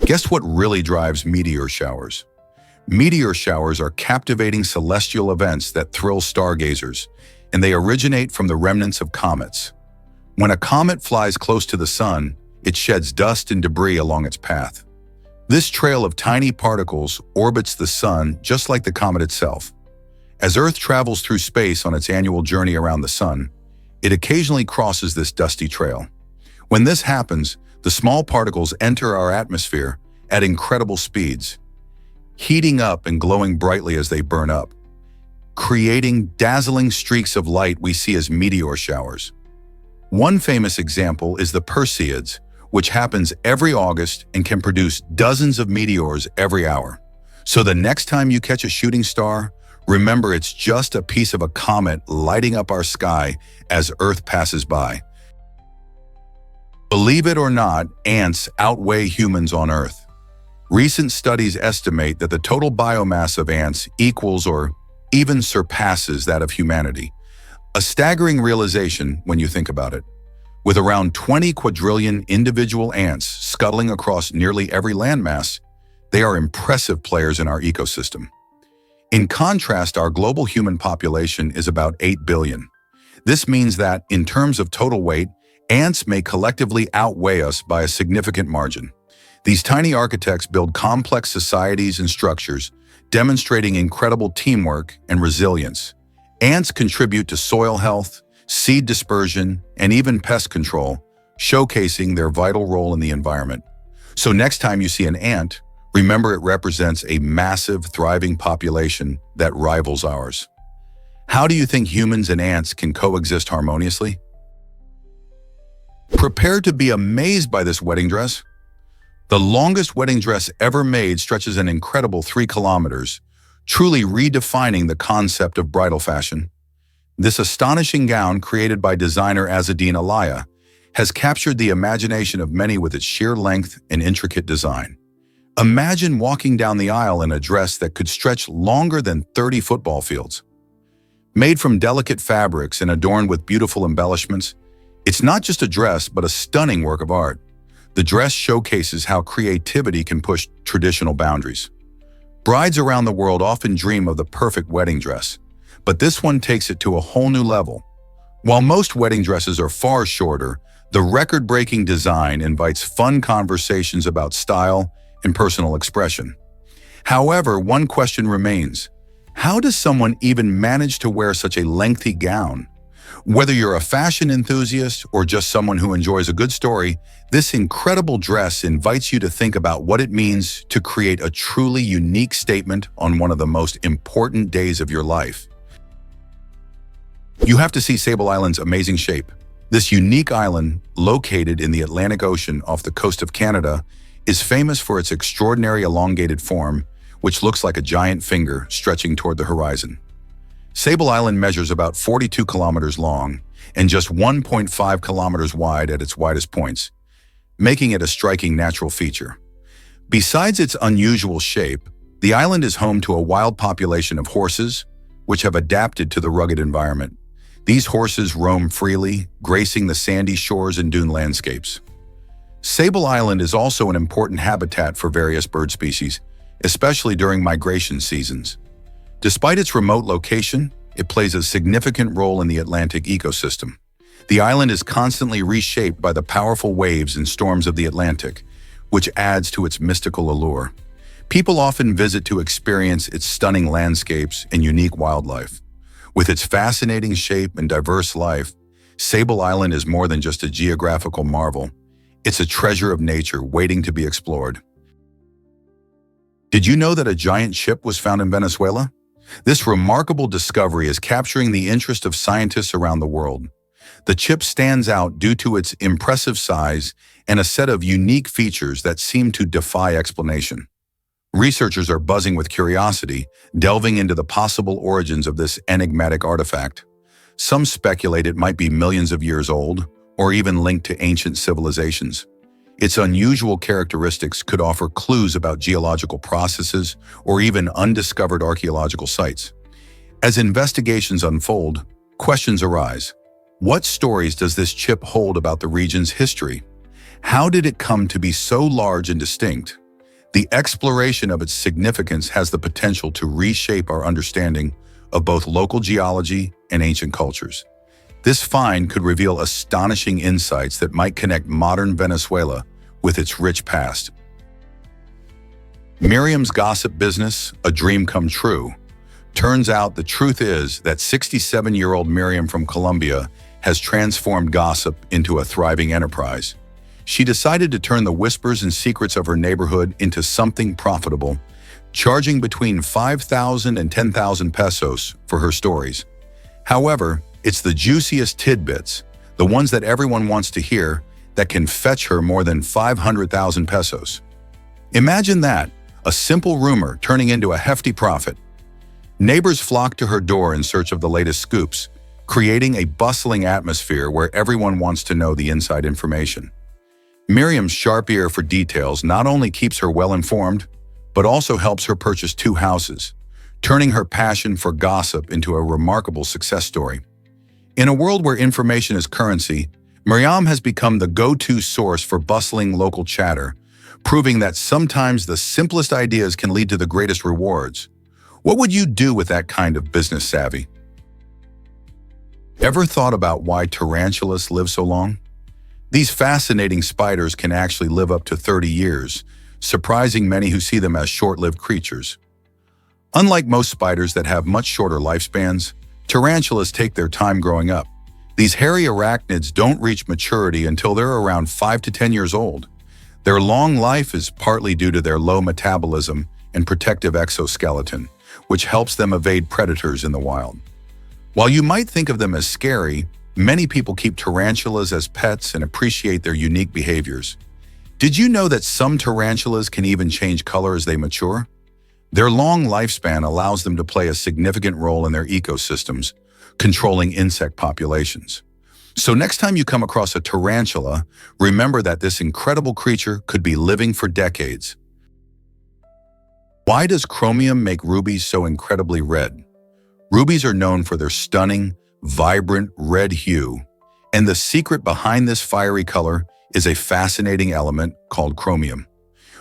Guess what really drives meteor showers? Meteor showers are captivating celestial events that thrill stargazers, and they originate from the remnants of comets. When a comet flies close to the sun, it sheds dust and debris along its path. This trail of tiny particles orbits the sun just like the comet itself. As Earth travels through space on its annual journey around the sun, it occasionally crosses this dusty trail. When this happens, the small particles enter our atmosphere at incredible speeds, heating up and glowing brightly as they burn up, creating dazzling streaks of light we see as meteor showers. One famous example is the Perseids, which happens every August and can produce dozens of meteors every hour. So the next time you catch a shooting star, remember it's just a piece of a comet lighting up our sky as Earth passes by. Believe it or not, ants outweigh humans on Earth. Recent studies estimate that the total biomass of ants equals or even surpasses that of humanity. A staggering realization when you think about it. With around 20 quadrillion individual ants scuttling across nearly every landmass, they are impressive players in our ecosystem. In contrast, our global human population is about 8 billion. This means that, in terms of total weight, ants may collectively outweigh us by a significant margin. These tiny architects build complex societies and structures, demonstrating incredible teamwork and resilience. Ants contribute to soil health, seed dispersion, and even pest control, showcasing their vital role in the environment. So next time you see an ant, remember it represents a massive, thriving population that rivals ours. How do you think humans and ants can coexist harmoniously? Prepare to be amazed by this wedding dress. The longest wedding dress ever made stretches an incredible 3 kilometers, truly redefining the concept of bridal fashion. This astonishing gown, created by designer Azzedine Alaya, has captured the imagination of many with its sheer length and intricate design. Imagine walking down the aisle in a dress that could stretch longer than 30 football fields. Made from delicate fabrics and adorned with beautiful embellishments, it's not just a dress but a stunning work of art. The dress showcases how creativity can push traditional boundaries. Brides around the world often dream of the perfect wedding dress, but this one takes it to a whole new level. While most wedding dresses are far shorter, the record-breaking design invites fun conversations about style and personal expression. However, one question remains: how does someone even manage to wear such a lengthy gown? Whether you're a fashion enthusiast or just someone who enjoys a good story, this incredible dress invites you to think about what it means to create a truly unique statement on one of the most important days of your life. You have to see Sable Island's amazing shape. This unique island, located in the Atlantic Ocean off the coast of Canada, is famous for its extraordinary elongated form, which looks like a giant finger stretching toward the horizon. Sable Island measures about 42 kilometers long and just 1.5 kilometers wide at its widest points, making it a striking natural feature. Besides its unusual shape, the island is home to a wild population of horses, which have adapted to the rugged environment. These horses roam freely, gracing the sandy shores and dune landscapes. Sable Island is also an important habitat for various bird species, especially during migration seasons. Despite its remote location, it plays a significant role in the Atlantic ecosystem. The island is constantly reshaped by the powerful waves and storms of the Atlantic, which adds to its mystical allure. People often visit to experience its stunning landscapes and unique wildlife. With its fascinating shape and diverse life, Sable Island is more than just a geographical marvel. It's a treasure of nature waiting to be explored. Did you know that a giant chip was found in Venezuela? This remarkable discovery is capturing the interest of scientists around the world. The chip stands out due to its impressive size and a set of unique features that seem to defy explanation. Researchers are buzzing with curiosity, delving into the possible origins of this enigmatic artifact. Some speculate it might be millions of years old, or even linked to ancient civilizations. Its unusual characteristics could offer clues about geological processes or even undiscovered archaeological sites. As investigations unfold, questions arise. What stories does this chip hold about the region's history? How did it come to be so large and distinct? The exploration of its significance has the potential to reshape our understanding of both local geology and ancient cultures. This find could reveal astonishing insights that might connect modern Venezuela with its rich past. Miriam's gossip business, a dream come true. Turns out the truth is that 67-year-old Miriam from Colombia has transformed gossip into a thriving enterprise. She decided to turn the whispers and secrets of her neighborhood into something profitable, charging between 5,000 and 10,000 pesos for her stories. However, it's the juiciest tidbits, the ones that everyone wants to hear, that can fetch her more than 500,000 pesos. Imagine that, a simple rumor turning into a hefty profit. Neighbors flock to her door in search of the latest scoops, creating a bustling atmosphere where everyone wants to know the inside information. Miriam's sharp ear for details not only keeps her well-informed, but also helps her purchase 2 houses, turning her passion for gossip into a remarkable success story. In a world where information is currency, Miriam has become the go-to source for bustling local chatter, proving that sometimes the simplest ideas can lead to the greatest rewards. What would you do with that kind of business savvy? Ever thought about why tarantulas live so long? These fascinating spiders can actually live up to 30 years, surprising many who see them as short-lived creatures. Unlike most spiders that have much shorter lifespans, tarantulas take their time growing up. These hairy arachnids don't reach maturity until they're around 5 to 10 years old. Their long life is partly due to their low metabolism and protective exoskeleton, which helps them evade predators in the wild. While you might think of them as scary, many people keep tarantulas as pets and appreciate their unique behaviors. Did you know that some tarantulas can even change color as they mature? Their long lifespan allows them to play a significant role in their ecosystems, controlling insect populations. So next time you come across a tarantula, remember that this incredible creature could be living for decades. Why does chromium make rubies so incredibly red? Rubies are known for their stunning, vibrant red hue, and the secret behind this fiery color is a fascinating element called chromium.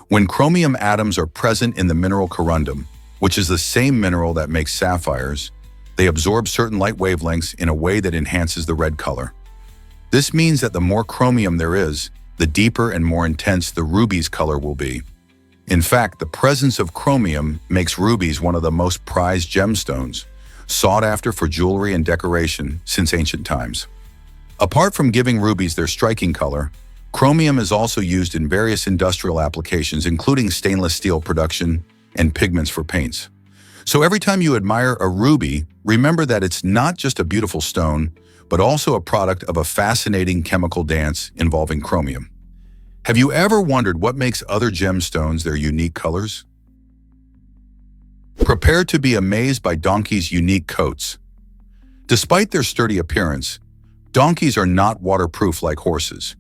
When chromium atoms are present in the mineral corundum, which is the same mineral that makes sapphires. They absorb certain light wavelengths in a way that enhances the red color. This means that the more chromium there is, the deeper and more intense the ruby's color will be. In fact, the presence of chromium makes rubies one of the most prized gemstones, sought after for jewelry and decoration since ancient times. Apart from giving rubies their striking color, chromium is also used in various industrial applications, including stainless steel production and pigments for paints. So every time you admire a ruby, remember that it's not just a beautiful stone, but also a product of a fascinating chemical dance involving chromium. Have you ever wondered what makes other gemstones their unique colors? Prepare to be amazed by donkeys' unique coats. Despite their sturdy appearance, donkeys are not waterproof like horses.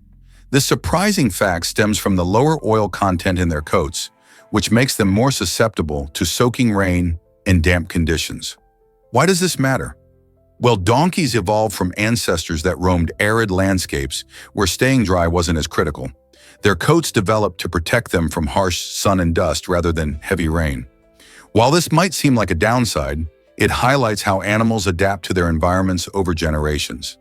This surprising fact stems from the lower oil content in their coats, which makes them more susceptible to soaking rain and damp conditions. Why does this matter? Well, donkeys evolved from ancestors that roamed arid landscapes where staying dry wasn't as critical. Their coats developed to protect them from harsh sun and dust rather than heavy rain. While this might seem like a downside, it highlights how animals adapt to their environments over generations.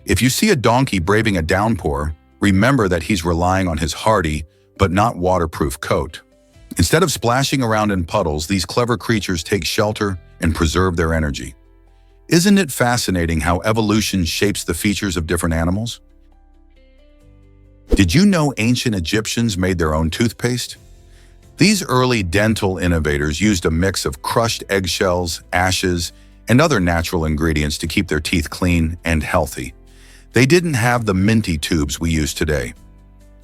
If you see a donkey braving a downpour, remember that he's relying on his hardy but not waterproof coat. Instead of splashing around in puddles, these clever creatures take shelter and preserve their energy. Isn't it fascinating how evolution shapes the features of different animals? Did you know ancient Egyptians made their own toothpaste? These early dental innovators used a mix of crushed eggshells, ashes, and other natural ingredients to keep their teeth clean and healthy. They didn't have the minty tubes we use today.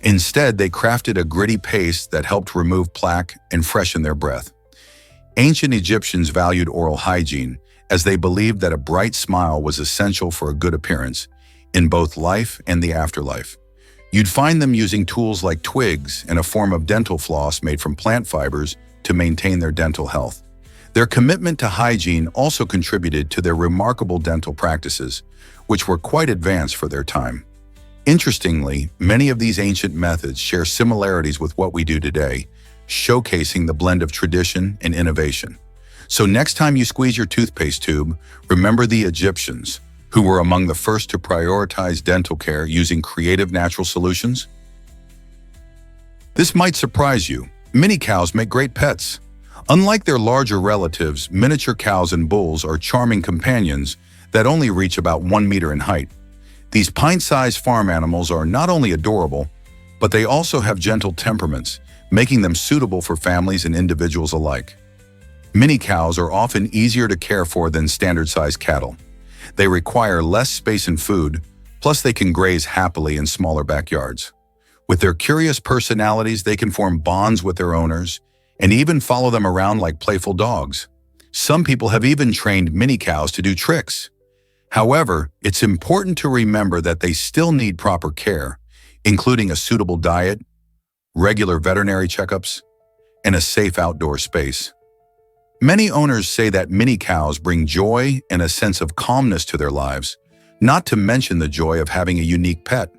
Instead, they crafted a gritty paste that helped remove plaque and freshen their breath. Ancient Egyptians valued oral hygiene, as they believed that a bright smile was essential for a good appearance in both life and the afterlife. You'd find them using tools like twigs and a form of dental floss made from plant fibers to maintain their dental health. Their commitment to hygiene also contributed to their remarkable dental practices, which were quite advanced for their time. Interestingly, many of these ancient methods share similarities with what we do today, showcasing the blend of tradition and innovation. So next time you squeeze your toothpaste tube, remember the Egyptians, who were among the first to prioritize dental care using creative natural solutions. This might surprise you. Mini cows make great pets. Unlike their larger relatives, miniature cows and bulls are charming companions that only reach about 1 meter in height. These pint-sized farm animals are not only adorable, but they also have gentle temperaments, making them suitable for families and individuals alike. Mini cows are often easier to care for than standard-sized cattle. They require less space and food, plus they can graze happily in smaller backyards. With their curious personalities, they can form bonds with their owners and even follow them around like playful dogs. Some people have even trained mini cows to do tricks. However, it's important to remember that they still need proper care, including a suitable diet, regular veterinary checkups, and a safe outdoor space. Many owners say that mini cows bring joy and a sense of calmness to their lives, not to mention the joy of having a unique pet.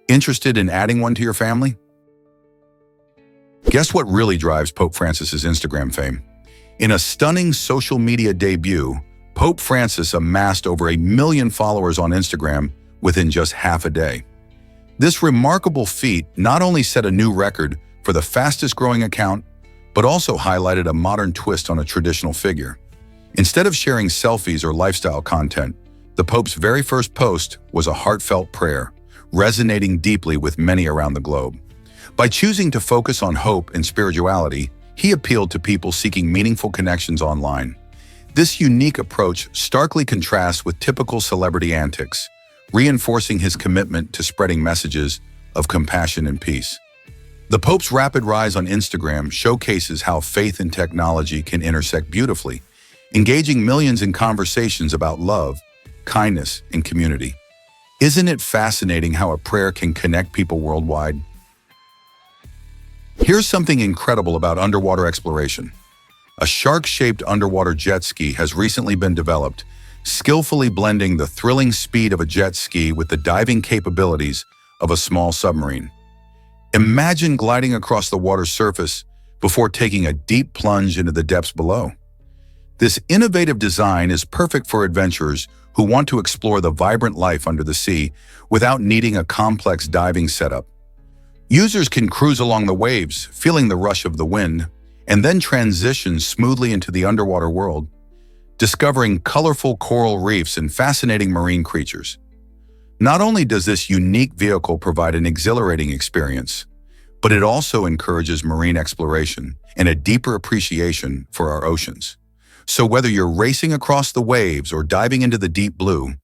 Interested in adding one to your family? Guess what really drives Pope Francis's Instagram fame? In a stunning social media debut, Pope Francis amassed over 1 million followers on Instagram within just half a day. This remarkable feat not only set a new record for the fastest-growing account, but also highlighted a modern twist on a traditional figure. Instead of sharing selfies or lifestyle content, the Pope's very first post was a heartfelt prayer, resonating deeply with many around the globe. By choosing to focus on hope and spirituality, he appealed to people seeking meaningful connections online. This unique approach starkly contrasts with typical celebrity antics, reinforcing his commitment to spreading messages of compassion and peace. The Pope's rapid rise on Instagram showcases how faith and technology can intersect beautifully, engaging millions in conversations about love, kindness, and community. Isn't it fascinating how a prayer can connect people worldwide? Here's something incredible about underwater exploration. A shark-shaped underwater jet ski has recently been developed, skillfully blending the thrilling speed of a jet ski with the diving capabilities of a small submarine. Imagine gliding across the water's surface, before taking a deep plunge into the depths below. This innovative design is perfect for adventurers who want to explore the vibrant life under the sea without needing a complex diving setup. Users can cruise along the waves, feeling the rush of the wind, and then transition smoothly into the underwater world, discovering colorful coral reefs and fascinating marine creatures. Not only does this unique vehicle provide an exhilarating experience, but it also encourages marine exploration and a deeper appreciation for our oceans. So whether you're racing across the waves or diving into the deep blue,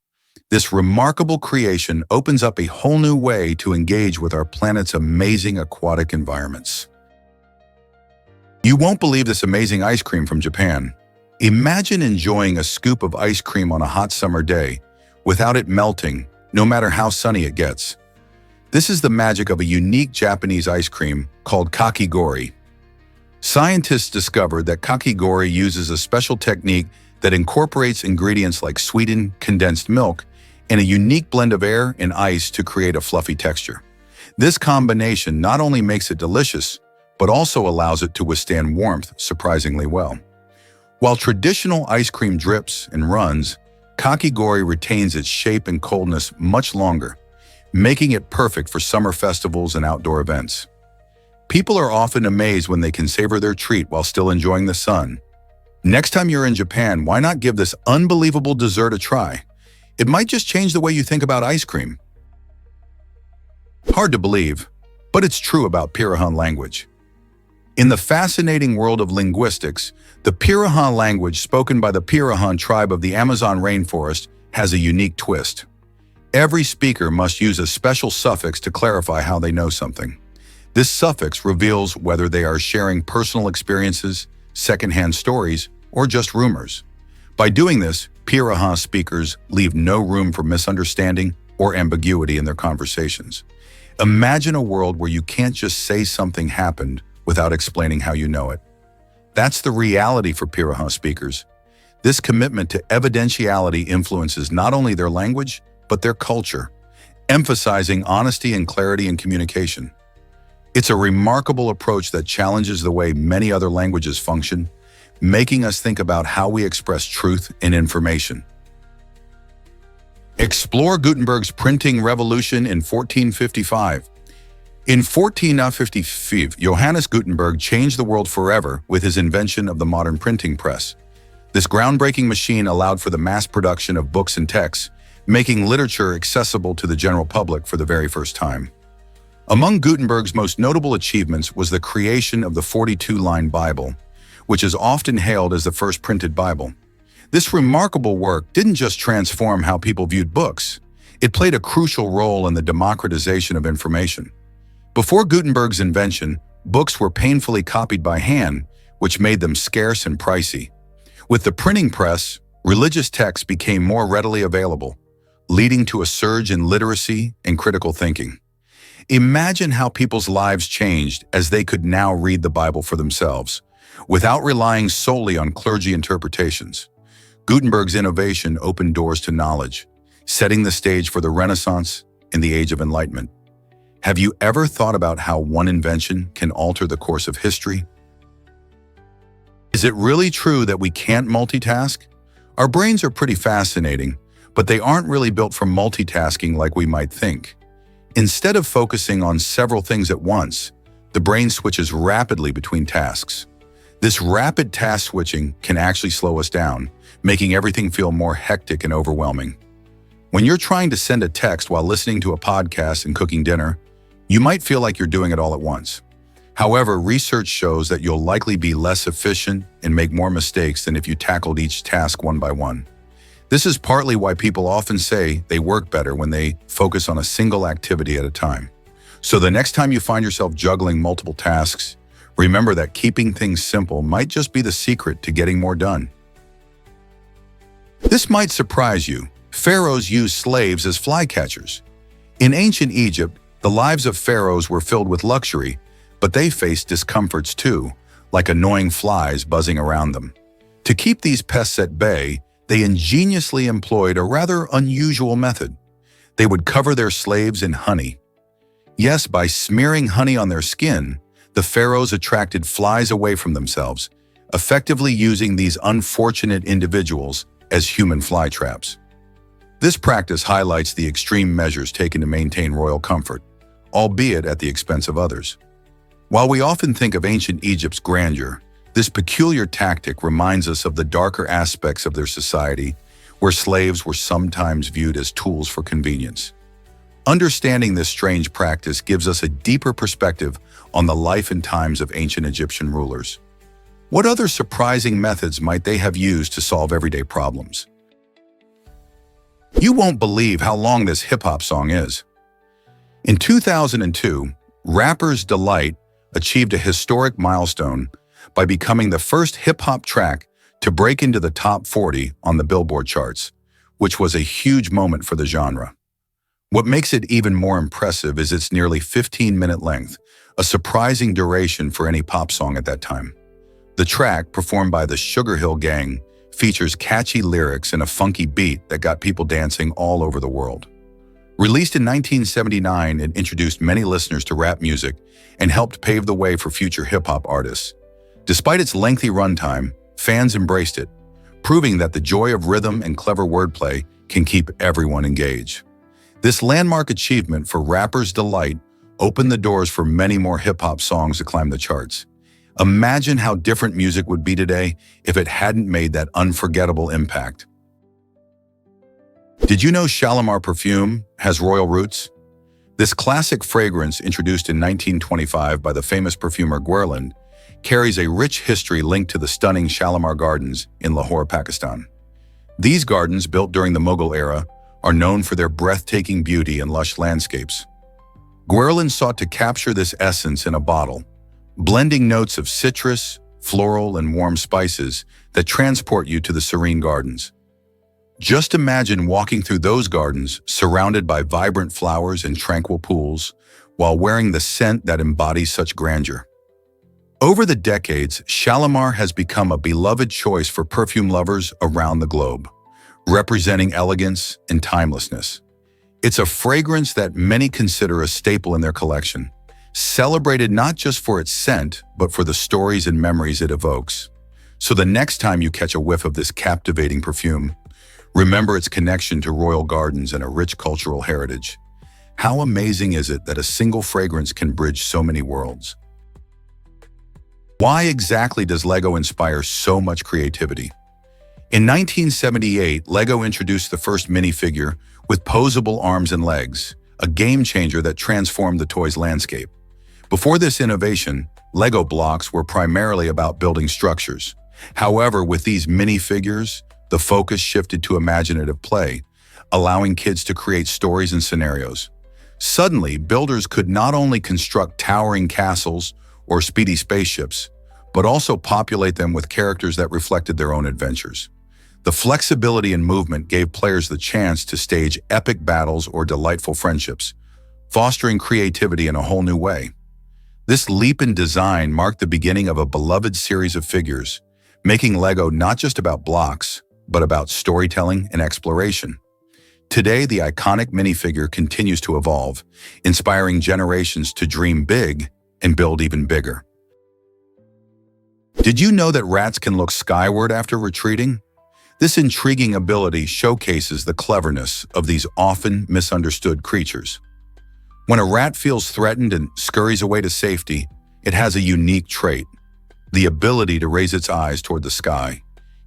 this remarkable creation opens up a whole new way to engage with our planet's amazing aquatic environments. You won't believe this amazing ice cream from Japan. Imagine enjoying a scoop of ice cream on a hot summer day without it melting, no matter how sunny it gets. This is the magic of a unique Japanese ice cream called kakigori. Scientists discovered that kakigori uses a special technique that incorporates ingredients like sweetened condensed milk and a unique blend of air and ice to create a fluffy texture. This combination not only makes it delicious, but also allows it to withstand warmth surprisingly well. While traditional ice cream drips and runs, kakigori retains its shape and coldness much longer, making it perfect for summer festivals and outdoor events. People are often amazed when they can savor their treat while still enjoying the sun. Next time you're in Japan, why not give this unbelievable dessert a try? It might just change the way you think about ice cream. Hard to believe, but it's true about Pirahan language. In the fascinating world of linguistics, the Pirahan language spoken by the Pirahan tribe of the Amazon rainforest has a unique twist. Every speaker must use a special suffix to clarify how they know something. This suffix reveals whether they are sharing personal experiences, secondhand stories, or just rumors. By doing this, Pirahan speakers leave no room for misunderstanding or ambiguity in their conversations. Imagine a world where you can't just say something happened without explaining how you know it. That's the reality for Pirahan speakers. This commitment to evidentiality influences not only their language, but their culture, emphasizing honesty and clarity in communication. It's a remarkable approach that challenges the way many other languages function, making us think about how we express truth and information. Explore Gutenberg's printing revolution in 1455. In 1455, Johannes Gutenberg changed the world forever with his invention of the modern printing press. This groundbreaking machine allowed for the mass production of books and texts, making literature accessible to the general public for the very first time. Among Gutenberg's most notable achievements was the creation of the 42-line Bible, which is often hailed as the first printed Bible. This remarkable work didn't just transform how people viewed books, it played a crucial role in the democratization of information. Before Gutenberg's invention, books were painfully copied by hand, which made them scarce and pricey. With the printing press, religious texts became more readily available, leading to a surge in literacy and critical thinking. Imagine how people's lives changed as they could now read the Bible for themselves, without relying solely on clergy interpretations. Gutenberg's innovation opened doors to knowledge, setting the stage for the Renaissance and the Age of Enlightenment. Have you ever thought about how one invention can alter the course of history? Is it really true that we can't multitask? Our brains are pretty fascinating, but they aren't really built for multitasking like we might think. Instead of focusing on several things at once, the brain switches rapidly between tasks. This rapid task switching can actually slow us down, making everything feel more hectic and overwhelming. When you're trying to send a text while listening to a podcast and cooking dinner, you might feel like you're doing it all at once. However, research shows that you'll likely be less efficient and make more mistakes than if you tackled each task one by one. This is partly why people often say they work better when they focus on a single activity at a time. So the next time you find yourself juggling multiple tasks, remember that keeping things simple might just be the secret to getting more done. This might surprise you. Pharaohs used slaves as flycatchers. In ancient Egypt, the lives of pharaohs were filled with luxury, but they faced discomforts too, like annoying flies buzzing around them. To keep these pests at bay, they ingeniously employed a rather unusual method. They would cover their slaves in honey. Yes, by smearing honey on their skin, the pharaohs attracted flies away from themselves, effectively using these unfortunate individuals as human fly traps. This practice highlights the extreme measures taken to maintain royal comfort, albeit at the expense of others. While we often think of ancient Egypt's grandeur, this peculiar tactic reminds us of the darker aspects of their society, where slaves were sometimes viewed as tools for convenience. Understanding this strange practice gives us a deeper perspective on the life and times of ancient Egyptian rulers. What other surprising methods might they have used to solve everyday problems? You won't believe how long this hip-hop song is. In 2002, Rapper's Delight achieved a historic milestone by becoming the first hip-hop track to break into the top 40 on the Billboard charts, which was a huge moment for the genre. What makes it even more impressive is its nearly 15-minute length, a surprising duration for any pop song at that time. The track, performed by the Sugar Hill Gang, features catchy lyrics and a funky beat that got people dancing all over the world. Released in 1979, it introduced many listeners to rap music and helped pave the way for future hip-hop artists. Despite its lengthy runtime, fans embraced it, proving that the joy of rhythm and clever wordplay can keep everyone engaged. This landmark achievement for Rapper's Delight opened the doors for many more hip-hop songs to climb the charts. Imagine how different music would be today if it hadn't made that unforgettable impact. Did you know Shalimar perfume has royal roots? This classic fragrance, introduced in 1925 by the famous perfumer Guerlain, carries a rich history linked to the stunning Shalimar Gardens in Lahore, Pakistan. These gardens, built during the Mughal era, are known for their breathtaking beauty and lush landscapes. Guerlain sought to capture this essence in a bottle, blending notes of citrus, floral, and warm spices that transport you to the serene gardens. Just imagine walking through those gardens, surrounded by vibrant flowers and tranquil pools, while wearing the scent that embodies such grandeur. Over the decades, Shalimar has become a beloved choice for perfume lovers around the globe, representing elegance and timelessness. It's a fragrance that many consider a staple in their collection, celebrated not just for its scent, but for the stories and memories it evokes. So the next time you catch a whiff of this captivating perfume, remember its connection to royal gardens and a rich cultural heritage. How amazing is it that a single fragrance can bridge so many worlds? Why exactly does LEGO inspire so much creativity? In 1978, LEGO introduced the first minifigure with posable arms and legs, a game changer that transformed the toy's landscape. Before this innovation, LEGO blocks were primarily about building structures. However, with these minifigures, the focus shifted to imaginative play, allowing kids to create stories and scenarios. Suddenly, builders could not only construct towering castles or speedy spaceships, but also populate them with characters that reflected their own adventures. The flexibility and movement gave players the chance to stage epic battles or delightful friendships, fostering creativity in a whole new way. This leap in design marked the beginning of a beloved series of figures, making LEGO not just about blocks, but about storytelling and exploration. Today, the iconic minifigure continues to evolve, inspiring generations to dream big and build even bigger. Did you know that rats can look skyward after retreating? This intriguing ability showcases the cleverness of these often misunderstood creatures. When a rat feels threatened and scurries away to safety, it has a unique trait: the ability to raise its eyes toward the sky,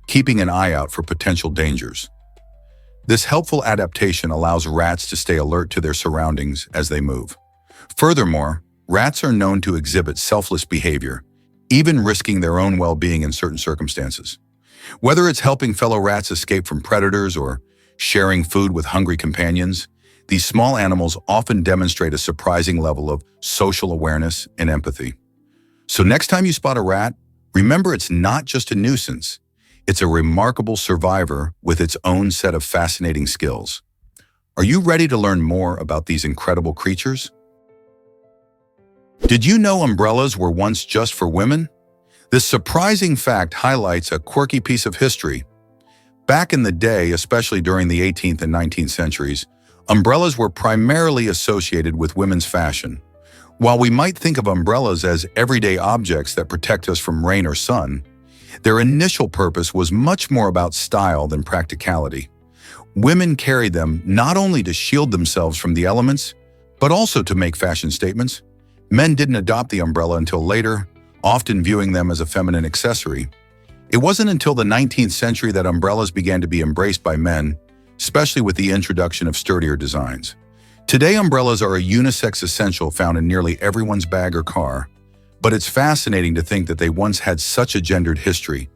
keeping an eye out for potential dangers. This helpful adaptation allows rats to stay alert to their surroundings as they move. Furthermore, rats are known to exhibit selfless behavior, even risking their own well-being in certain circumstances. Whether it's helping fellow rats escape from predators or sharing food with hungry companions, these small animals often demonstrate a surprising level of social awareness and empathy. So next time you spot a rat, remember it's not just a nuisance. It's a remarkable survivor with its own set of fascinating skills. Are you ready to learn more about these incredible creatures? Did you know umbrellas were once just for women? This surprising fact highlights a quirky piece of history. Back in the day, especially during the 18th and 19th centuries, umbrellas were primarily associated with women's fashion. While we might think of umbrellas as everyday objects that protect us from rain or sun, their initial purpose was much more about style than practicality. Women carried them not only to shield themselves from the elements, but also to make fashion statements. Men didn't adopt the umbrella until later, often viewing them as a feminine accessory. It wasn't until the 19th century that umbrellas began to be embraced by men, especially with the introduction of sturdier designs. Today, umbrellas are a unisex essential found in nearly everyone's bag or car, but it's fascinating to think that they once had such a gendered history.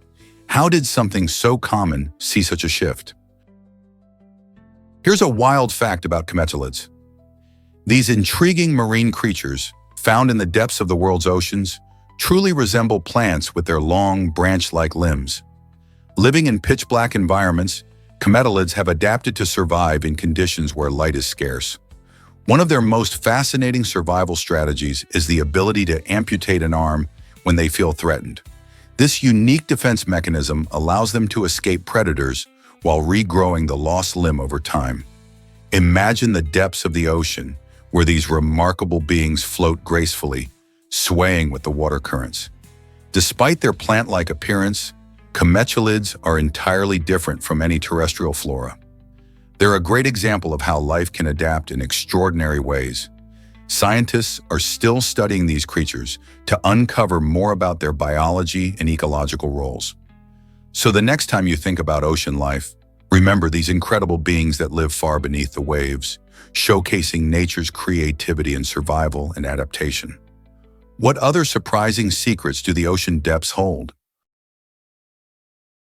How did something so common see such a shift? Here's a wild fact about cametalids. These intriguing marine creatures, found in the depths of the world's oceans, truly resemble plants with their long, branch-like limbs. Living in pitch-black environments, cametalids have adapted to survive in conditions where light is scarce. One of their most fascinating survival strategies is the ability to amputate an arm when they feel threatened. This unique defense mechanism allows them to escape predators while regrowing the lost limb over time. Imagine the depths of the ocean, where these remarkable beings float gracefully, swaying with the water currents. Despite their plant-like appearance, cametalids are entirely different from any terrestrial flora. They're a great example of how life can adapt in extraordinary ways. Scientists are still studying these creatures to uncover more about their biology and ecological roles. So the next time you think about ocean life, remember these incredible beings that live far beneath the waves, showcasing nature's creativity in survival and adaptation. What other surprising secrets do the ocean depths hold?